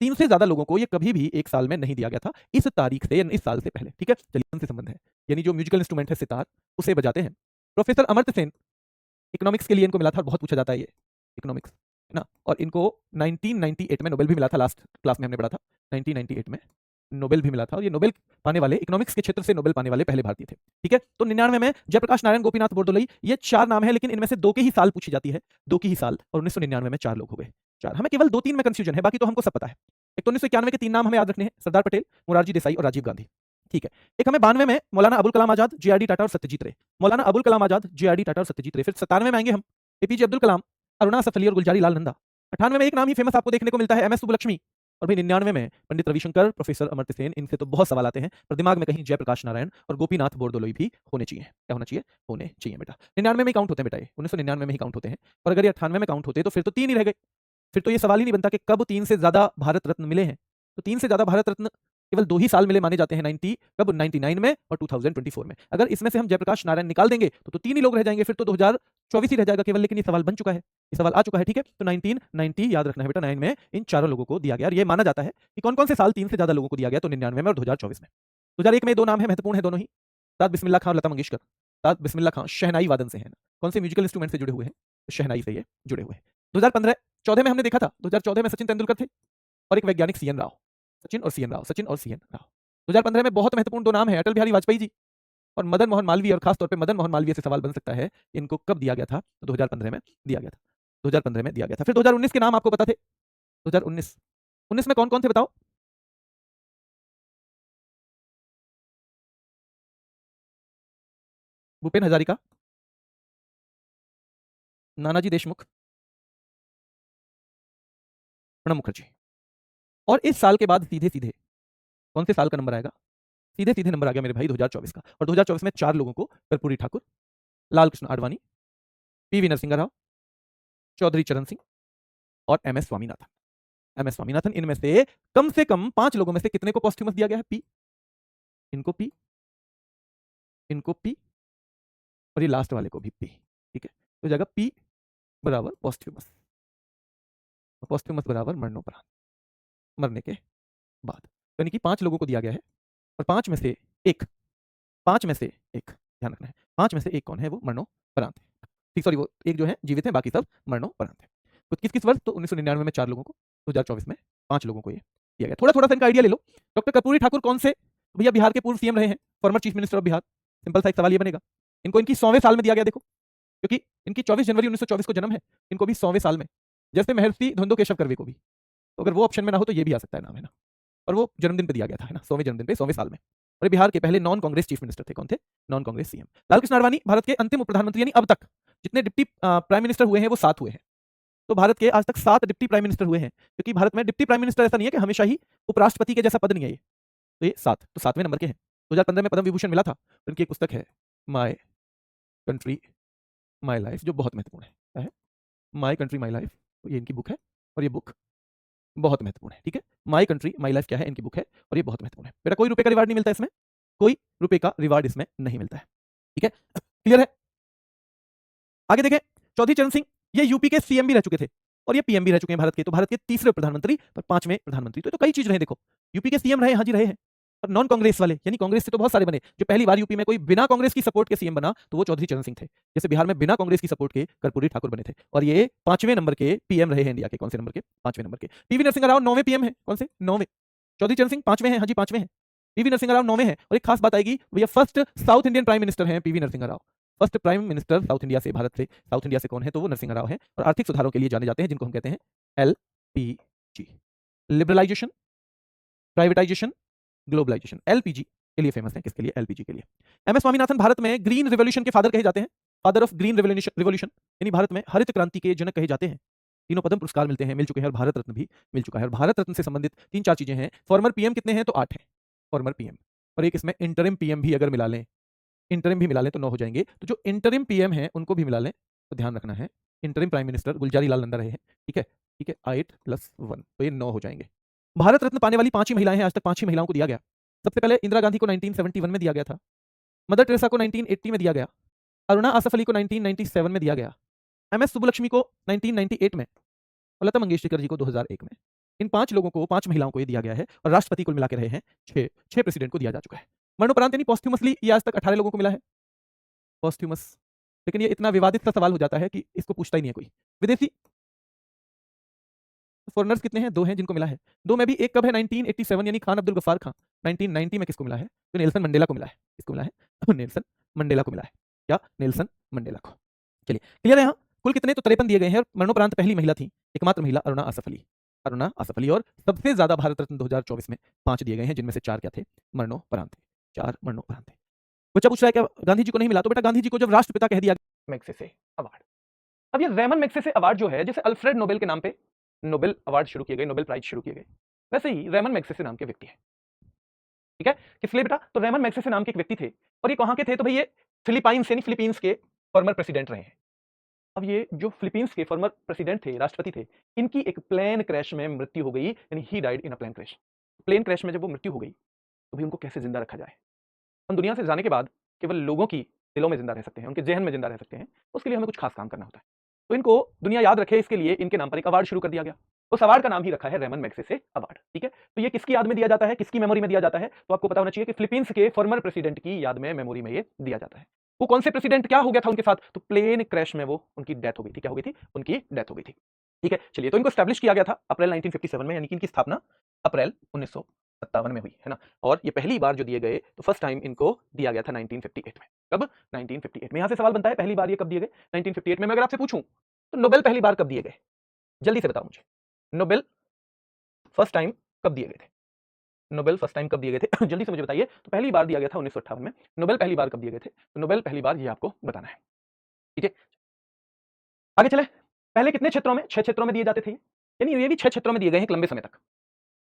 3 से ज्यादा लोगों को ये कभी भी एक साल में नहीं दिया गया था, इस तारीख से, इस साल से पहले, ठीक है। चलिए, उनसे संबंध है, यानी जो म्यूजिकल इंस्ट्रूमेंट है सितार, उसे बजाते हैं। प्रोफेसर अमर्त्य सेन, इकोनॉमिक्स के लिए इनको मिला था, बहुत पूछा जाता है ये, इकोनॉमिक्स, है ना। और इनको 1998 में नोबेल भी मिला था, लास्ट क्लास में हमने पढ़ा था, 1998 में नोबेल भी मिला था। और ये नोबेल पाने वाले, इकोनॉमिक्स के क्षेत्र से नोबेल पाने वाले पहले भारतीय थे, ठीक है। तो 99 में जयप्रकाश नारायण गोपीनाथ बोरदोलई, ये 4 नाम है, लेकिन इनमें से 2 के ही साल पूछी जाती है, 2 के ही साल। और 1999 में 4 लोग हो गए, 4। हमें केवल 2-3 में कंफ्यूजन है, बाकी तो हमको सब पता है। एक तो 1991 के 3 नाम हमें याद रखने हैं, सरदार पटेल, मोरारजी देसाई और राजीव गांधी, ठीक है। एक हमें 92 में मौलाना अबुल कलाम आजाद, जेआरडी टाटा और सत्यजीत रे, मौलाना अबुल कलाम आजाद, जेआरडी टाटा और सत्यजीत रे। फिर 97 में आएंगे हम, एपीजे अब्दुल कलाम, अरुणा आसफ अली और गुलजारी लाल नंदा। 98 में एक नाम ही फेमस आपको देखने को मिलता है, एमएस सुब्बुलक्ष्मी। और भाई 99 में पंडित रविशंकर, प्रोफेसर अमर्त्य सेन। इनसे तो बहुत सवाल आते हैं, पर दिमाग में कहीं जयप्रकाश नारायण और गोपीनाथ बोरदोलोई भी होने चाहिए। क्या होना चाहिए? होने चाहिए बेटा। 99 में ही काउंट होते हैं बेटा, ये 1999 में ही काउंट होते हैं। और अगर ये 98 में काउंट होते तो फिर तो 3 ही रह गए, फिर तो ये सवाल ही नहीं बनता कि कब 3 से ज्यादा भारत रत्न मिले हैं। तो 3 से ज्यादा भारत रत्न केवल 2 ही साल मिले माने जाते हैं, 90 कब? 99 में और 2024 में। अगर इसमें से हम जयप्रकाश नारायण निकाल देंगे तो 3 ही लोग रह जाएंगे, फिर तो 2024 ही रह जाएगा केवल। लेकिन ये सवाल बन चुका है, ये सवाल आ चुका है, ठीक है। तो 1990 याद रखना है बेटा, 9 में इन चारों लोगों को दिया गया। और ये माना जाता है कि कौन कौन से साल 3 से ज्यादा लोगों को दिया गया, तो 99 में और 2024 में। 2001 में 2 नाम है, महत्वपूर्ण है दोनों ही, उस्ताद बिस्मिल्लाह खां और लता मंगेशकर। उस्ताद बिस्मिल्लाह खां शहनाई वादन से हैं, कौन से म्यूजिकल इंस्ट्रूमेंट से जुड़े हुए हैं? शहनाई से ये जुड़े हुए हैं। 2014 में हमने देखा था, 2014 में सचिन तेंदुलकर थे और एक वैज्ञानिक सीएन राव, सचिन और सीएन राव, सचिन और सीएन राव। 2015 में बहुत महत्वपूर्ण 2 नाम है, अटल बिहारी वाजपेयी जी और मदन मोहन मालवीय। और खास तौर पे मदन मोहन मालवीय से सवाल बन सकता है, इनको कब दिया गया था? तो 2015 में दिया गया था, 2015 में दिया गया था। फिर 2019 के नाम आपको पता थे? 2019, 19 में कौन कौन थे बताओ? भूपेन हजारिका, नानाजी देशमुख, प्रणब मुखर्जी। और इस साल के बाद सीधे सीधे कौन से साल का नंबर आएगा? सीधे सीधे नंबर आ गया मेरे भाई 2024 का। और 2024 में 4 लोगों को, कर्पूरी ठाकुर, लाल कृष्ण आडवाणी, पीवी नरसिंह राव, चौधरी चरण सिंह और एमएस स्वामीनाथन। एमएस स्वामीनाथन, इनमें से कम 5 लोगों में से कितने को पॉस्ट्यूमस दिया गया है? पी, इनको पी, इनको पी, और ये लास्ट वाले को भी पी, ठीक है। तो जाएगा पी बराबर पॉस्ट्यूमस, पॉस्ट्यूमस बराबर मरणोपरांत, मरने के बाद। यानी कि 5 लोगों को दिया गया है, और 5 में से एक, 5 में से एक, ध्यान रखना है, 5 में से एक कौन है? वो मरणोपरांत है, ठीक। सॉरी, वो एक जो है जीवित है, बाकी सब मरणोपरांत है। तो किस वर्ष? तो 1999 में 4 लोगों को, 2024 में 5 लोगों को ये दिया गया। थोड़ा सा इनका आइडिया ले लो। डॉक्टर कर्पूरी ठाकुर कौन से? भैया बिहार के पूर्व सीएम रहे हैं, former chief minister of Bihar. Simple सा एक सवाल ये बनेगा, इनको इनकी 100वें साल में दिया गया। देखो, क्योंकि इनकी 24 जनवरी 1924 को जन्म है, इनको भी 100वें साल में, जैसे महर्षि धुंधो केशव कर्वे को भी। तो अगर वो ऑप्शन में ना हो तो ये भी आ सकता है नाम, है ना। और वो जन्मदिन पे दिया गया था, है ना, 100वें जन्मदिन पे, 100वें साल में। और बिहार के पहले नॉन कांग्रेस चीफ मिनिस्टर थे। कौन थे? Non Congress CM. लालकृष्ण आडवाणी भारत के अंतिम उप प्रधानमंत्री, यानी अब तक जितने डिप्टी प्राइम मिनिस्टर हुए हैं वो 7 हुए हैं। तो भारत के आज तक 7 डिप्टी प्राइम मिनिस्टर हुए हैं, क्योंकि भारत में डिप्टी प्राइम मिनिस्टर ऐसा नहीं है कि हमेशा ही उपराष्ट्रपति के जैसा पद नहीं है ये। तो ये 7, तो 7वें नंबर के हैं। 2015 में पद्म विभूषण मिला था। उनकी एक पुस्तक है माय कंट्री माय लाइफ, जो बहुत महत्वपूर्ण है। क्या है? My country my life. तो ये इनकी बुक है और ये बुक बहुत महत्वपूर्ण है। ठीक है, माय कंट्री माय लाइफ क्या है, इनकी बुक है और ये बहुत महत्वपूर्ण है। बेटा कोई रुपए का रिवार्ड नहीं मिलता इसमें, कोई रुपए का रिवार्ड इसमें नहीं मिलता है। ठीक है, क्लियर है? आगे देखें, चौधरी चरण सिंह, ये यूपी के सीएम भी रह चुके थे और ये पीएम भी रह चुके हैं भारत के। तो भारत के तीसरे प्रधानमंत्री और 5वें प्रधानमंत्री। तो कई चीज रहे। देखो, यूपी के सीएम रहे, हाँ जी रहे हैं। और नॉन कांग्रेस वाले, यानी कांग्रेस से तो बहुत सारे बने। जो पहली बार यूपी में कोई बिना कांग्रेस की सपोर्ट के सीएम बना तो वो चौधरी चरण सिंह थे। जैसे बिहार में बिना कांग्रेस की सपोर्ट के कर्पूरी ठाकुर बने थे। और ये 5वें नंबर के पीएम रहे हैं इंडिया के। कौन से नंबर के? 5वें नंबर के। पीवी नरसिंह राव 9वें पीएम है। कौन से? 9वें। चौधरी चरण सिंह 5वें हैं, हाँ जी 5वें हैं। पीवी नरसिंह राव 9वें हैं। और एक खास बात आएगी, भैया first south Indian prime minister हैं PV Narasimha Rao. First prime minister south India से, भारत से। साउथ इंडिया से कौन है? तो वो नरसिंह राव हैं। और आर्थिक सुधारों के लिए जाने जाते हैं, जिनको हम कहते हैं LPG, liberalisation, privatisation, globalisation. LPG के लिए फेमस है। किसके लिए? एलपीजी के लिए। एमएस स्वामीनाथन भारत में ग्रीन रिवॉल्यूशन के फादर कहे जाते हैं। फादर ऑफ ग्रीन रिवॉल्यूशन, यानी भारत में हरित क्रांति के जनक कहे जाते हैं। तीनों पद्म पुरस्कार मिलते हैं, मिल चुके हैं, और भारत रत्न भी मिल चुका है। और भारत रत्न से संबंधित 3-4 चीजें हैं। फॉर्मर पीएम कितने हैं? तो 8 हैं फॉर्मर पीएम। और एक इसमें इंटरिम पीएम भी अगर मिला लें, इंटरिम भी मिला लें तो 9 हो जाएंगे। तो जो इंटरिम पीएम है उनको भी मिला लें तो ध्यान रखना है, interim prime minister Gulzari Lal Nanda रहे हैं। ठीक है, ठीक है, 8 + 1 तो ये 9 हो जाएंगे। भारत रत्न पाने वाली 5 ही महिलाएं हैं। आज तक 5 ही महिलाओं को दिया गया। सबसे पहले इंदिरा गांधी को 1971 में दिया गया था। मदर टेरेसा को 1980 में दिया गया। अरुणा आसफ अली को 1997 में दिया गया। एमएस सुब्बुलक्ष्मी को 1998 में, और लता मंगेशकर जी को 2001 में। इन 5 लोगों को, 5 महिलाओं को ये दिया गया है। और राष्ट्रपति कुल मिला के रहे हैं 6 प्रेसिडेंट को दिया जा चुका है। मरणोपरांत यानी पॉस्ट्यूमसली ये आज तक 18 लोगों को मिला है पॉस्ट्यूमस। लेकिन ये इतना विवादित सा सवाल हो जाता है कि इसको पूछता ही नहीं है कोई। विदेशी फॉरेनर्स कितने हैं? 2 हैं जिनको मिला है। 2 में भी एक कब है? 1987, यानी खान अब्दुल गफ्फार खान। 1990 में किसको मिला है? तो नेल्सन मंडेला को मिला है। किसको मिला है? तो नेल्सन मंडेला को मिला है। क्या? नेल्सन मंडेला को। चलिए, क्लियर है यहाँ? कुल कितने? तो 53 दिए गए हैं। और मरणोपरांत पहली महिला थी, एकमात्र महिला अरुणा आसफ अली। अरुणा आसफ अली। और सबसे ज्यादा भारत रत्न 2024 में 5 दिए गए हैं, जिनमें से 4 क्या थे? मरणोपरांत थे। 4 मरणोपरांत थे। बच्चा पूछ रहा है क्या गांधी जी को नहीं मिला? तो बेटा गांधी जी को जब राष्ट्रपिता कह दिया मैग्सेसे अवार्ड। अब ये रेमन मैग्सेसे अवार्ड जो है, जैसे अल्फ्रेड नोबेल के नाम पे नोबेल अवार्ड शुरू किए गए, नोबेल प्राइज शुरू किए गए, वैसे ही रेमन मैग्सेसे नाम के व्यक्ति है। ठीक है, किस लिए बेटा? तो रेमन मैग्सेसे नाम के एक व्यक्ति थे। और ये कहां के थे? तो भाई ये फिलीपाइंस यानी फिलीपींस के फॉर्मर प्रेसिडेंट रहे हैं। अब ये जो फिलीपींस के फॉर्मर प्रेसिडेंट थे, राष्ट्रपति थे, इनकी एक प्लेन क्रैश में मृत्यु हो गई, यानी he died in a plane crash. Plane crash में जब वो मृत्यु हो गई तो भी उनको कैसे जिंदा रखा जाए? हम दुनिया से जाने के बाद केवल लोगों की दिलों में जिंदा रह सकते हैं, उनके जहन में जिंदा रह सकते हैं। उसके लिए हमें कुछ खास काम करना होता है। तो इनको दुनिया याद रखे, इसके लिए इनके नाम पर एक अवार्ड शुरू कर दिया गया। उस अवार्ड का नाम ही रखा है रेमन मैग्सेसे अवार्ड। ठीक है, तो ये किसकी याद में दिया जाता है, किसकी मेमोरी में दिया जाता है? तो आपको पता होना चाहिए कि फिलीपींस के फॉर्मर प्रेसिडेंट की याद में, मेमोरी में ये दिया जाता है। वो कौन से प्रेसिडेंट, क्या हो गया था उनके साथ? तो प्लेन क्रैश में वो उनकी डेथ हो गई थी। क्या हो गई थी? उनकी डेथ हो गई थी। ठीक है, चलिए, तो इनको स्टैब्लिश किया गया था अप्रैल 1957 में, यानी कि इनकी स्थापना अप्रैल 1957 में हुई, है ना। और ये पहली बार जो दिए गए, तो फर्स्ट टाइम इनको दिया गया था 1958 में। कब? 1958 में। यहां से सवाल बनता है, पहली बार ये कब दिए गए? 1958 में। मैं अगर आपसे पूछूं तो नोबेल पहली बार कब दिए गए? जल्दी से बताओ मुझे, नोबेल फर्स्ट टाइम कब दिए गए थे? नोबेल फर्स्ट टाइम कब दिए गए थे? जल्दी से मुझे बताइए। तो पहली बार दिया गया था 1958 में। नोबेल पहली बार कब दिए गए थे? तो नोबेल पहली बार ये आपको बताना है। ठीक है, आगे चले। पहले कितने क्षेत्रों में? 6 क्षेत्रों में दिए जाते थे, यानी ये भी 6 क्षेत्रों में दिए गए हैं एक लंबे समय तक।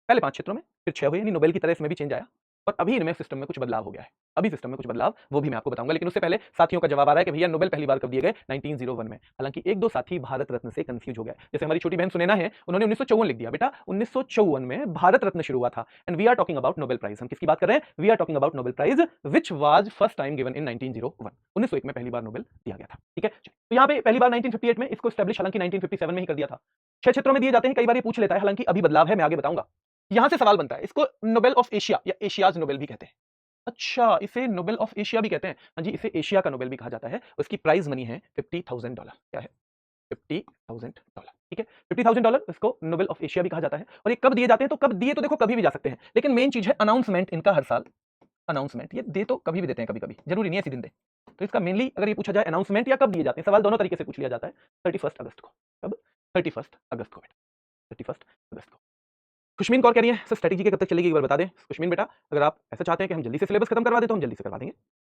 पहले 5 क्षेत्रों में, फिर 6 हुए, यानी नोबेल की तरह इसमें भी चेंज आया। और अभी इनमें सिस्टम में कुछ बदलाव हो गया है। अभी सिस्टम में कुछ बदलाव, वो भी मैं आपको बताऊंगा। लेकिन उससे पहले साथियों का जवाब आ रहा है कि भैया नोबेल पहली बार कब दिए गए? 1901 में। हालांकि 1-2 साथी भारत रत्न से कंफ्यूज हो गए। जैसे हमारी छोटी बहन सुनैना है, उन्होंने 1954 लिख दिया। बेटा 1954 में भारत रत्न शुरू हुआ था। And we are talking about Nobel prize. हम किसकी बात कर रहे हैं? We are talking about Nobel prize which was first time given in 1901। 1901 में पहली बार नोबेल दिया गया था। ठीक है, तो यहाँ पे पहली बार 1958 में, इसको एस्टैब्लिश हालांकि 1957 में ही कर दिया था। 6 क्षेत्रों में दिए जाते हैं। कई बार ये पूछ लेता है, हालांकि अभी बदलाव है, मैं आगे बताऊंगा। यहां से सवाल बनता है, इसको नोबेल ऑफ एशिया या एशियाज नोबेल भी कहते हैं। अच्छा, इसे नोबेल ऑफ एशिया भी कहते हैं। हाँ जी, इसे एशिया का नोबेल भी कहा जाता है। उसकी प्राइज मनी है $50,000। क्या है? $50,000, ठीक है। $50,000 इसको नोबेल ऑफ एशिया भी कहा जाता है। और ये कब दिए जाते हैं? तो कब दिए तो देखो कभी भी जा सकते हैं, लेकिन मेन चीज है अनाउंसमेंट इनका हर साल। अनाउंसमेंट ये दे तो कभी भी देते हैं, कभी कभी जरूरी नहीं है इसी दिन दे। तो इसका मेनली अगर ये पूछा जाए अनाउंसमेंट या कब दिए जाते हैं, सवाल दोनों तरीके से पूछ लिया जाता है। 31 अगस्त को। कब? 31 अगस्त को बेटा, 31 अगस्त को। खुशमीन कौर कह रही है सर स्ट्रेटेजी के कब तक चलेगी एक बार बता दें। खुशमीन बेटा अगर आप ऐसा चाहते हैं कि हम जल्दी से सिलेबस खत्म करवा दें तो हम जल्दी से करवा देंगे।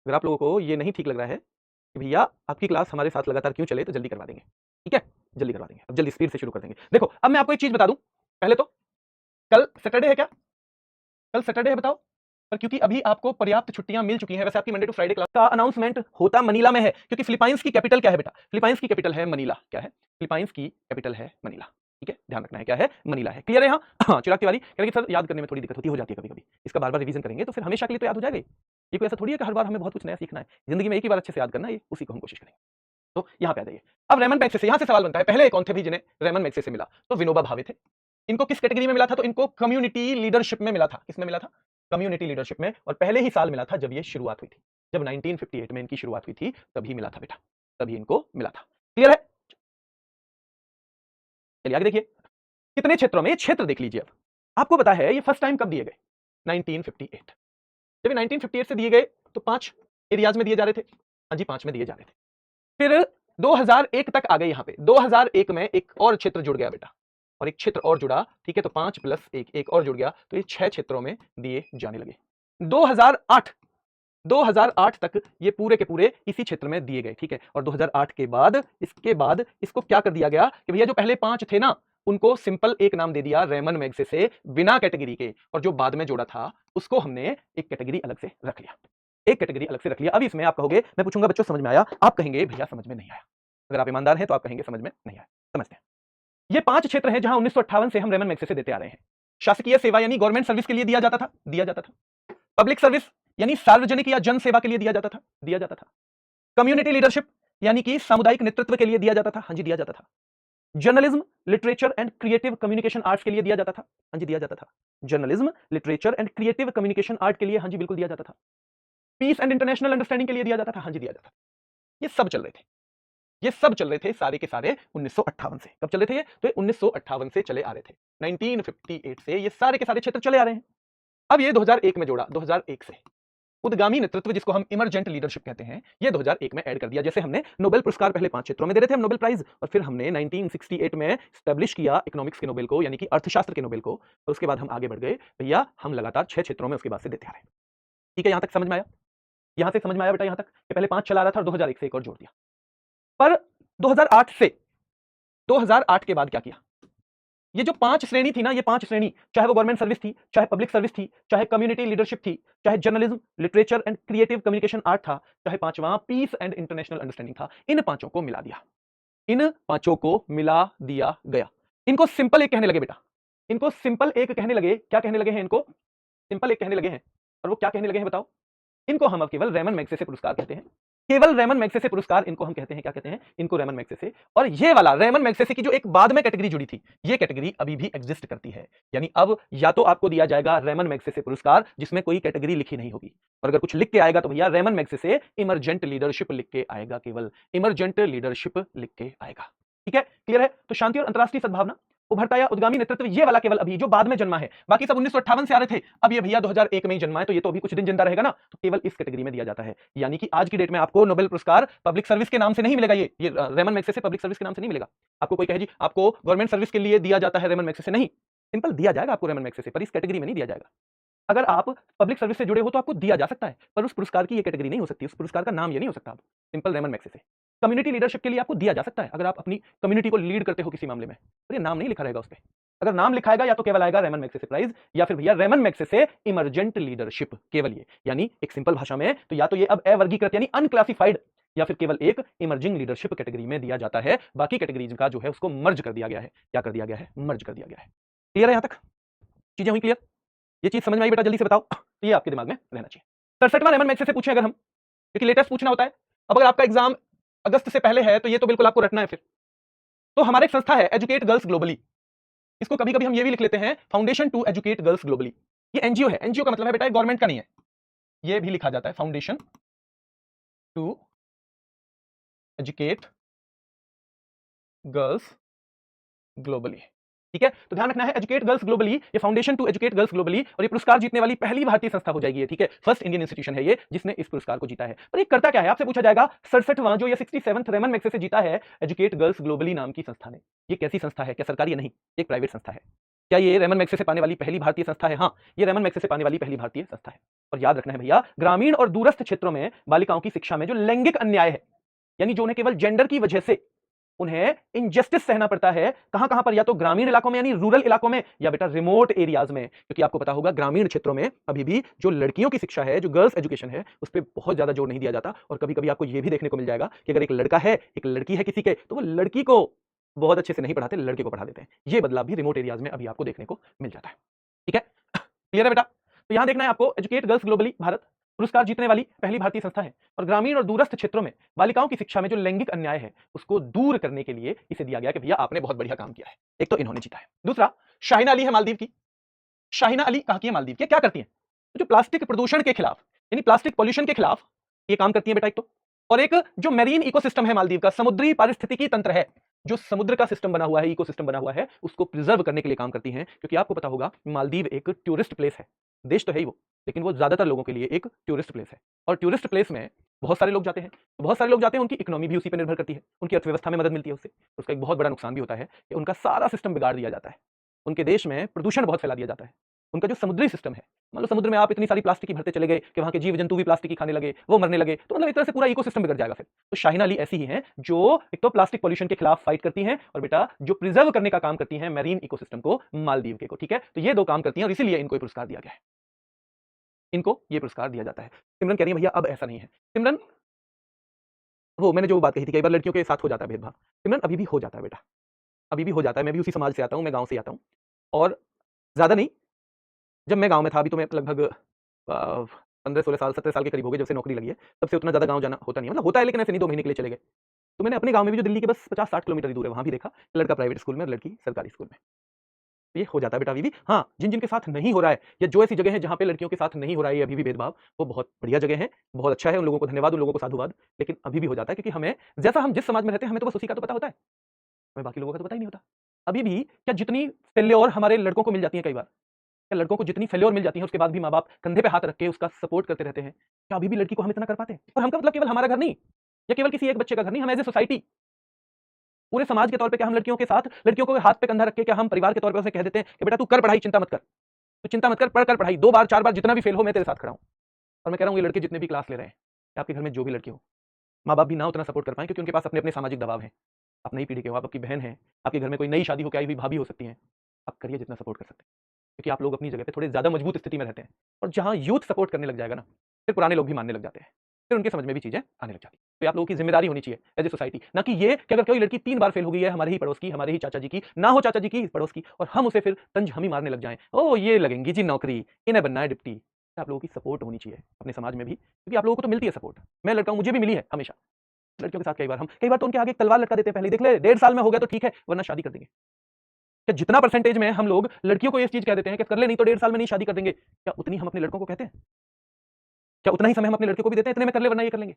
अगर आप लोगों को ये नहीं ठीक लग रहा है कि भैया आपकी क्लास हमारे साथ लगातार क्यों चले, तो जल्दी करवा देंगे, ठीक है, जल्दी करवा देंगे। अब जल्दी स्पीड से शुरू कर देंगे। देखो अब मैं आपको एक चीज बता दूं, पहले तो कल सैटरडे है क्या? कल सैटरडे है बताओ? पर क्योंकि अभी आपको पर्याप्त छुट्टियां मिल चुकी हैं, वैसे आपकी मंडे टू फ्राइडे क्लास का अनाउंसमेंट होता मनीला में है, क्योंकि फिलीपाइंस की कैपिटल क्या है बेटा? फिलीपाइंस की कैपिटल है मनीला। क्या है? फिलीपाइंस की कैपिटल है मनीला, ठीक है, ध्यान रखना है क्या है, मनीला है। क्लियर है यहाँ? हाँ, चिराग तिवारी कह रहे कि सर याद करने में थोड़ी दिक्कत हो जाती है कभी कभी, इसका बार बार रिवीजन करेंगे तो फिर हमेशा के लिए तो याद हो जाएगा। ये कोई ऐसा थोड़ी है कि हर बार हमें बहुत कुछ नया सीखना है, जिंदगी में एक ही बार अच्छे से याद करना है, उसी को हम कोशिश करेंगे। तो यहाँ पे आ जाइए। अब रेमन मैग्सेसे, यहाँ से सवाल बनता है, पहले कौन थे भी जिन्हें रेमन मैग्सेसे मिला? तो विनोबा भावे थे। इनको किस कैटेगरी में मिला था? तो इनको कम्युनिटी लीडरशिप में मिला था। किसमें मिला था? कम्युनिटी लीडरशिप में। और पहले ही साल मिला था जब ये शुरुआत हुई थी, जब 1958 में इनकी शुरुआत हुई थी तभी मिला था बेटा, तभी इनको मिला था। क्लियर है? चलिए आगे देखिए कितने क्षेत्रों में, ये क्षेत्र देख लीजिए। अब आपको पता है ये फर्स्ट टाइम कब दिए गए? 1958। जब 1958 से दिए गए तो 5 एरियाज में दिए जा रहे थे। हाँ जी, 5 में दिए जा रहे थे। फिर 2001 तक आ गए। यहां पे 2001 में एक और क्षेत्र जुड़ गया बेटा, और एक क्षेत्र और जुड़ा, ठीक है, तो 5 + 1 एक और जुड़ गया, तो ये 6 क्षेत्रों में दिए जाने लगे। 2008 तक ये पूरे के पूरे इसी क्षेत्र में दिए गए, ठीक है। और 2008 के बाद इसको क्या कर दिया गया कि भैया जो पहले 5 थे ना, उनको सिंपल एक नाम दे दिया रेमन मैग्सेसे, बिना कैटेगरी के, और जो बाद में जोड़ा था उसको हमने एक कैटेगरी अलग से रख लिया, एक कैटेगरी अलग से रख लिया। अब इसमें आप कहोगे, मैं पूछूंगा बच्चों समझ में आया? आप कहेंगे भैया समझ में नहीं आया। अगर आप ईमानदार हैं तो आप कहेंगे समझ में नहीं आया। समझते हैं। ये 5 क्षेत्र हैं जहां 1958 से हम रेमन मैग्सेसे देते आ रहे हैं। शासकीय सेवा यानी गवर्नमेंट सर्विस के लिए दिया जाता था। पब्लिक सर्विस यानी सार्वजनिक या जन सेवा के लिए दिया जाता था। कम्युनिटी लीडरशिप यानी कि सामुदायिक नेतृत्व के लिए दिया जाता था। हाँ जी, दिया जाता था। Journalism, literature and creative communication arts के लिए दिया जाता था। हाँ जी, दिया जाता था। Journalism, literature and creative communication art के लिए, हाँ जी, बिल्कुल दिया जाता था। पीस एंड इंटरनेशनल अंडरस्टैंडिंग के लिए दिया जाता था। हाँ जी, दिया जाता था। ये सब चल रहे थे, ये सब चल रहे थे सारे के सारे 1958 से। कब चल रहे थे ये? तो 1958 से चले आ रहे थे। 1958 से ये सारे के सारे क्षेत्र चले आ रहे हैं। अब ये 2001 में जोड़ा, 2001 से उद्गामी नेतृत्व, जिसको हम इमरजेंट लीडरशिप कहते हैं, ये 2001 में ऐड कर दिया। जैसे हमने नोबेल पुरस्कार पहले 5 क्षेत्रों में दे रहे थे हम नोबेल प्राइज, और फिर हमने 1968 में स्टैब्लिश किया इकोनॉमिक्स के नोबेल को, यानी कि अर्थशास्त्र के नोबेल को, और उसके बाद हम आगे बढ़ गए। भैया हम लगातार 6 क्षेत्रों में उसके बाद से देते आ रहे हैं। ठीक है, यहां तक समझ में आया? यहां से समझ में आया बेटा? यहां तक कि पहले 5 चला रहा था और 2001 से एक और जोड़ दिया। पर 2008 के बाद क्या किया? ये जो 5 श्रेणी थी ना, ये 5 श्रेणी, चाहे वो गवर्नमेंट सर्विस थी, चाहे पब्लिक सर्विस थी, चाहे कम्युनिटी लीडरशिप थी, चाहे journalism, literature and creative communication art था, चाहे 5वां पीस एंड इंटरनेशनल अंडरस्टैंडिंग था, इन 5 को मिला दिया। इन 5 को मिला दिया गया। इनको सिंपल एक कहने लगे बेटा, इनको सिंपल एक कहने लगे। क्या कहने लगे हैं इनको? सिंपल एक कहने लगे हैं। और वो क्या कहने लगे हैं बताओ? इनको हम अब केवल रेमन मैग्सेसे पुरस्कार कहते हैं। केवल रेमन मैग्सेसे पुरस्कार इनको हम कहते हैं। क्या कहते हैं इनको? Ramon Magsaysay. और ये वाला रेमन मैग्सेसे की जो एक बाद में कैटेगरी जुड़ी थी, ये कैटेगरी अभी भी एग्जिस्ट करती है। यानी अब या तो आपको दिया जाएगा रेमन मैग्सेसे पुरस्कार जिसमें कोई कैटेगरी लिखी नहीं होगी, और अगर कुछ लिख के आएगा तो भैया रेमन मैग्सेसे इमरजेंट लीडरशिप लिख के आएगा, केवल इमरजेंट लीडरशिप लिख के आएगा। ठीक है, क्लियर है? तो शांति और अंतरराष्ट्रीय सद्भावना, उभरता या उद्गामी नेतृत्व, ये वाला केवल अभी जो बाद में जन्मा है, बाकी सब 1958 से आ रहे थे, अब ये भैया 2001 में ही जन्मा है, तो ये तो अभी कुछ दिन जिंदा रहेगा ना, तो केवल इस कैटेगरी में दिया जाता है। यानी कि आज की डेट में आपको नोबेल पुरस्कार पब्लिक सर्विस के नाम से नहीं मिलेगा। ये रेमन मैग्सेसे पब्लिक सर्विस के नाम से नहीं मिलेगा। आपको कोई कहे जी आपको गवर्नमेंट सर्विस के लिए दिया जाता है रेमन मैग्सेसे, नहीं, सिंपल दिया जाएगा आपको रेमन मैग्सेसे, पर इस कैटेगरी में नहीं दिया जाएगा। अगर आप पब्लिक सर्विस से जुड़े हो तो आपको दिया जा सकता है, पर उस पुरस्कार की ये कैटेगरी नहीं हो सकती, उस पुरस्कार का नाम ये नहीं हो सकता। Simple Ramon Magsaysay. Community leadership के लिए आपको दिया जा सकता है, अगर आप अपनी कम्युनिटी को लीड करते हो किसी मामले में, पर ये नाम नहीं लिखा रहेगा उस पर। अगर नाम लिखाएगा या तो केवल आएगा रेमन मैग्सेसे प्राइज, या फिर भैया रेमन मैग्सेसे इमरजेंट लीडरशिप, केवल ये। यानी एक सिंपल भाषा में तो या तो ये अब अवर्गीकृत यानी अनक्लासिफाइड, या फिर केवल एक इमर्जिंग लीडरशिप कैटेगरी में दिया जाता है। बाकी कैटेगरीज का जो है उसको मर्ज कर दिया गया है। क्या कर दिया गया है? मर्ज कर दिया गया है। क्लियर है? यहां तक चीजें हुई क्लियर? ये चीज समझ में आई बेटा? जल्दी से बताओ, तो ये आपके दिमाग में रहना चाहिए। 67वां रेमन मैग्सेसे पूछे अगर हम, क्योंकि लेटेस्ट पूछना होता है। अब अगर आपका एग्जाम अगस्त से पहले है तो ये तो बिल्कुल आपको रटना है। फिर तो हमारे एक संस्था है एजुकेट गर्ल्स ग्लोबली, इसको कभी कभी हम ये भी लिख लेते हैं foundation to educate girls globally. ये एनजीओ है, एनजीओ का मतलब है बेटा गवर्नमेंट का नहीं है, ये भी लिखा जाता है foundation to educate girls globally. ठीक है, तो ध्यान रखना है, एजुकेट गर्ल्स ग्लोबली, ये foundation to educate girls globally, और ये पुरस्कार जीतने वाली पहली भारतीय संस्था हो जाएगी। ठीक है, फर्स्ट इंडियन इंस्टीट्यूशन है ये जिसने इस पुरस्कार को जीता है। पर ये करता क्या है, आपसे पूछा जाएगा। 67वां जो ये 67th रेमन मैग्सेसे से जीता है एजुकेट गर्ल्स ग्लोबली नाम की संस्था ने। ये कैसी संस्था है, क्या सरकारी है? नहीं, एक प्राइवेट संस्था है। क्या ये रेमन मैग्सेसे से पाने वाली पहली भारतीय संस्था है? हाँ, ये रेमन मैग्सेसे से पाने वाली पहली भारतीय संस्था है। और याद रखना है भैया, ग्रामीण और दूरस्थ क्षेत्रों में बालिकाओं की शिक्षा में जो लैंगिक अन्याय है, यानी जो उन्हें केवल जेंडर की वजह से उन्हें इनजस्टिस सहना पड़ता है, कहां पर, या तो ग्रामीण इलाकों में यानी रूरल इलाकों में, या बेटा रिमोट एरियाज में। क्योंकि आपको पता होगा ग्रामीण क्षेत्रों में अभी भी जो लड़कियों की शिक्षा है, जो गर्ल्स एजुकेशन है, उस पर बहुत ज्यादा जोर नहीं दिया जाता। और कभी कभी आपको यह भी देखने को मिल जाएगा कि अगर एक लड़का है, एक लड़की है किसी के, तो वो लड़की को बहुत अच्छे से नहीं पढ़ाते, लड़के को पढ़ा देते हैं। यह बदलाव भी रिमोट एरियाज में अभी आपको देखने को मिल जाता है। ठीक है, क्लियर है बेटा? तो यहां देखना है आपको, एजुकेट गर्ल्स ग्लोबली भारत पुरस्कार जीतने वाली पहली भारतीय संस्था है, और ग्रामीण और दूरस्थ क्षेत्रों में बालिकाओं की शिक्षा में जो लैंगिक अन्याय है उसको दूर करने के लिए इसे दिया गया कि भैया आपने बहुत बढ़िया काम किया है। एक तो इन्होंने जीता है। दूसरा, शाहिना अली है मालदीव की। शाहिना अली कहां की है? मालदीव की। क्या करती है? जो प्लास्टिक प्रदूषण के खिलाफ, यानी प्लास्टिक पॉल्यूशन के खिलाफ ये काम करती है बेटा, एक तो। और एक जो मैरीन इकोसिस्टम है मालदीव का, समुद्री पारिस्थितिकी तंत्र है, जो समुद्र का सिस्टम बना हुआ है, इकोसिस्टम बना हुआ है, उसको प्रिजर्व करने के लिए काम करती हैं। क्योंकि आपको पता होगा मालदीव एक टूरिस्ट प्लेस है, देश तो है ही वो, लेकिन वो ज्यादातर लोगों के लिए एक टूरिस्ट प्लेस है। और टूरिस्ट प्लेस में बहुत सारे लोग जाते हैं, बहुत सारे लोग जाते हैं, उनकी इकोनॉमी भी उसी पर निर्भर करती है, उनकी अर्थव्यवस्था में मदद मिलती है उससे। उसका एक बहुत बड़ा नुकसान भी होता है कि उनका सारा सिस्टम बिगाड़ दिया जाता है, उनके देश में प्रदूषण बहुत फैला दिया जाता है। उनका जो समुद्री सिस्टम है, मान लो समुद्र में आप इतनी सारी प्लास्टिक की भरते चले गए कि वहां के जीव जंतु भी प्लास्टिक की खाने लगे, वो मरने लगे, तो मतलब एक तरह से पूरा इकोसिस्टम बिगड़ जाएगा फिर। तो शाहिना अली ऐसी ही हैं जो एक तो प्लास्टिक पॉल्यूशन के खिलाफ फाइट करती हैं, और बेटा जो प्रिजर्व करने का काम करती हैं मैरीन इकोसिस्टम को, मालदीव के को। ठीक है, तो ये दो काम करती हैं और इसीलिए इनको पुरस्कार दिया गया है, इनको ये पुरस्कार दिया जाता है। सिमरन कह रही है भैया अब ऐसा नहीं है। सिमरन, वो मैंने जो बात कही थी, कई बार लड़कियों के साथ हो जाता है भेदभाव। सिमरन अभी भी हो जाता है बेटा, अभी भी हो जाता है। मैं भी उसी समाज से आता हूं, मैं गांव से आता हूं, और ज्यादा नहीं, जब मैं गांव में था, अभी तो मैं लगभग 15-16 साल 17 साल के करीब हो गए जब से नौकरी लगी है, तब से उतना ज्यादा गांव जाना होता नहीं है, मतलब होता है लेकिन ऐसे नहीं 2 महीने के लिए चले गए। तो मैंने अपने गांव में भी, जो दिल्ली के बस 50-60 किलोमीटर ही दूर है, वहां भी देखा, लड़का प्राइवेट स्कूल में और लड़की सरकारी स्कूल में। ये हो जाता है बेटा अभी भी। हाँ, जिन जिन के साथ नहीं हो रहा है, या जो ऐसी जगह है जहां पे लड़कियों के साथ नहीं हो रहा है अभी भी भेदभाव, वो बहुत बढ़िया जगह है, बहुत अच्छा है, उन लोगों को धन्यवाद, उन लोगों को साधुवाद। लेकिन अभी भी हो जाता है, क्योंकि हमें, जैसा हम जिस समाज में रहते हैं, हमें तो बस उसी का तो पता होता है, हमें बाकी लोगों का तो पता ही नहीं होता। अभी भी क्या जितनी फेल्योर हमारे लड़कों को मिल जाती है, कई बार क्या लड़कों को जितनी फेल्योर मिल जाती है, उसके बाद भी माँ बाप कंधे पे हाथ रख के उसका सपोर्ट करते रहते हैं, क्या अभी भी लड़की को हम इतना कर पाते हैं? और हमका मतलब केवल हमारा घर नहीं, या केवल किसी एक बच्चे का घर नहीं, हम एज ए सोसाइटी, पूरे समाज के तौर पे क्या हम लड़कियों के साथ, लड़कियों को हाथ पे कंधा रख के क्या हम परिवार के तौर पे उसे कह देते हैं कि बेटा तू कर पढ़ाई, चिंता मत कर, तू चिंता मत कर, पढ़ कर पढ़ाई, 2 बार 4 बार जितना भी फेल हो मैं तेरे साथ खड़ा हूं। और मैं कह रहा हूं ये लड़के जितने भी क्लास ले रहे हैं, या आपके घर में जो भी लड़के हो, माँ बाप भी ना उतना सपोर्ट कर पाए, क्योंकि उनके पास अपने अपने सामाजिक दबाव है। आप नई पीढ़ी के हो, आप आपकी बहन है, आपके घर में कोई नई शादी होकर आई हुई भाभी हो सकती है, आप करिए जितना सपोर्ट कर सकते हैं, क्योंकि आप लोग अपनी जगह पे थोड़े ज्यादा मजबूत स्थिति में रहते हैं। और जहां यूथ सपोर्ट करने लग जाएगा ना, फिर पुराने लोग भी मानने लग जाते हैं, फिर उनके समझ में भी चीजें आने लग जाती हैं। तो आप लोगों की जिम्मेदारी होनी चाहिए एज ए सोसाइटी, ना कि ये कि अगर कोई लड़की 3 बार फेल हो गई है, हमारे ही पड़ोस की, हमारे ही चाचा जी की, ना हो चाचा जी की पड़ोस की, और हम उसे फिर तंज हम ही मारने लग जाएं, ओ ये लगेंगी जी नौकरी, इन्हें बनना है डिप्टी। आप लोगों की सपोर्ट होनी चाहिए अपने समाज में भी, क्योंकि आप लोगों को तो मिलती है सपोर्ट। मैं लड़का हूं, मुझे भी मिली है हमेशा। लड़कियों के साथ कई बार तो उनके आगे एक तलवार लटका देते हैं, पहले देख ले 1.5 साल में हो गया तो ठीक है, वरना शादी कर देंगे। क्या जितना परसेंटेज में हम लोग लड़कियों को ये चीज कह देते हैं कि कर ले, नहीं तो 1.5 साल में नहीं शादी कर देंगे, क्या उतनी हम अपने लड़कों को कहते हैं? क्या उतना ही समय हम अपने लड़के को भी देते हैं, इतने में कर ले वरना ये कर लेंगे?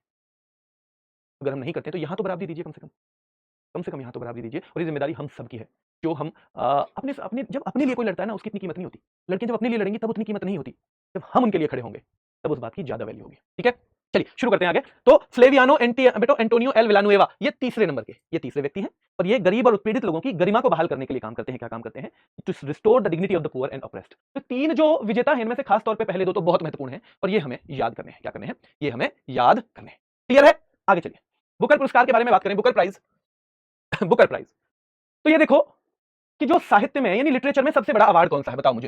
अगर हम नहीं करते तो यहां तो बराबरी दीजिए, कम से कम यहां तो बराबरी दीजिए। और ये जिम्मेदारी हम सबकी है, जो हम अपने अपने जब अपने लिए कोई लड़ता है ना, उसकी इतनी कीमत नहीं होती। लड़कियां जब अपने लिए लड़ेंगी तब उतनी कीमत नहीं होती, जब हम उनके लिए खड़े होंगे तब उस बात की ज्यादा वैल्यू होगी। ठीक है, चलिए शुरू करते हैं आगे। तो फ्लेवियानो बेटो एंटोनियो एल विलानुएवा, ये तीसरे नंबर के, ये तीसरे व्यक्ति हैं, और ये गरीब और उत्पीड़ित लोगों की गरिमा को बहाल करने के लिए काम करते हैं। क्या काम करते हैं? To restore the dignity of the poor and oppressed. तो 3 जो विजेता हैं, इनमें से खास तौर पे पहले 2 तो बहुत महत्वपूर्ण हैं, और ये हमें याद करने हैं। क्या करने हैं? ये हमें याद करने हैं। क्लियर है? आगे चलिए, बुकर पुरस्कार के बारे में बात करें। बुकर प्राइज बुकर प्राइज, तो ये देखो कि जो साहित्य में यानी लिटरेचर में सबसे बड़ा अवार्ड कौन सा है, बताओ मुझे।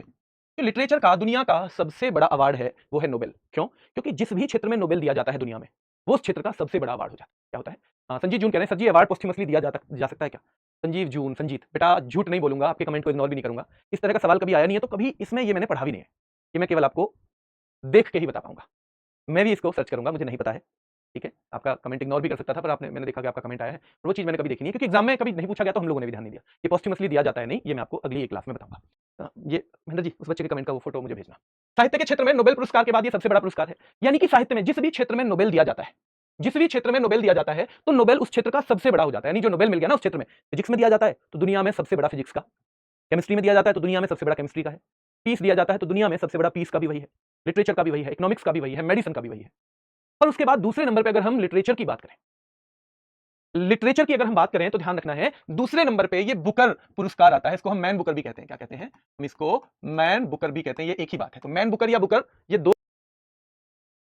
जो लिटरेचर का दुनिया का सबसे बड़ा अवार्ड है वो है नोबेल। क्यों? क्योंकि जिस भी क्षेत्र में नोबेल दिया जाता है दुनिया में, वो उस क्षेत्र का सबसे बड़ा अवार्ड हो जाता है। क्या होता है? संजीव जून कह रहे हैं सर जी अवार्ड पोस्टमसली दिया जा सकता है क्या? संजीव जून, संजीत बेटा झूठ नहीं बोलूंगा, आपके कमेंट को इग्नोर भी नहीं करूंगा। इस तरह का सवाल कभी आया नहीं है, तो कभी इसमें ये मैंने पढ़ा भी नहीं है, कि मैं केवल आपको देख के ही बता पाऊंगा। मैं भी इसको सर्च करूंगा, मुझे नहीं पता है। ठीक है, आपका कमेंट इग्नोर भी कर सकता था, पर मैंने देखा कि आपका कमेंट आया है, और वो चीज मैंने कभी देखी नहीं है, क्योंकि एग्जाम में कभी नहीं पूछा गया, तो हम लोगों ने भी ध्यान नहीं दिया। ये पोस्टमसली दिया जाता है नहीं, ये मैं आपको अगली एक क्लास में बताऊंगा। ये महेंद्र जी, उस बच्चे के कमेंट का वो फोटो मुझे भेजना। साहित्य के क्षेत्र में नोबेल पुरस्कार के बाद ये सबसे बड़ा पुरस्कार है, यानी कि साहित्य में जिस भी क्षेत्र में नोबेल दिया जाता है, जिस भी क्षेत्र में नोबेल दिया जाता है तो नोबेल उस क्षेत्र का सबसे बड़ा हो जाता है, यानी जो नोबेल मिल गया ना उस क्षेत्र में, फिजिक्स में दिया जाता है तो दुनिया में सबसे बड़ा फिजिक्स का, केमिस्ट्री में दिया जाता है तो दुनिया में सबसे बड़ा केमिस्ट्री का है, पीस दिया जाता है तो दुनिया में सबसे बड़ा पीस का भी वही है, लिटरेचर का भी वही है, इकोनॉमिक्स का भी वही है, मेडिसिन का भी वही है। और उसके बाद दूसरे नंबर पर अगर हम लिटरेचर की बात करें, लिटरेचर की अगर हम बात करें तो ध्यान रखना है दूसरे नंबर पे ये बुकर पुरस्कार आता है, इसको हम मैन बुकर भी कहते हैं। क्या कहते हैं? हम इसको मैन बुकर भी कहते हैं, ये एक ही बात है। तो मैन बुकर या बुकर ये दो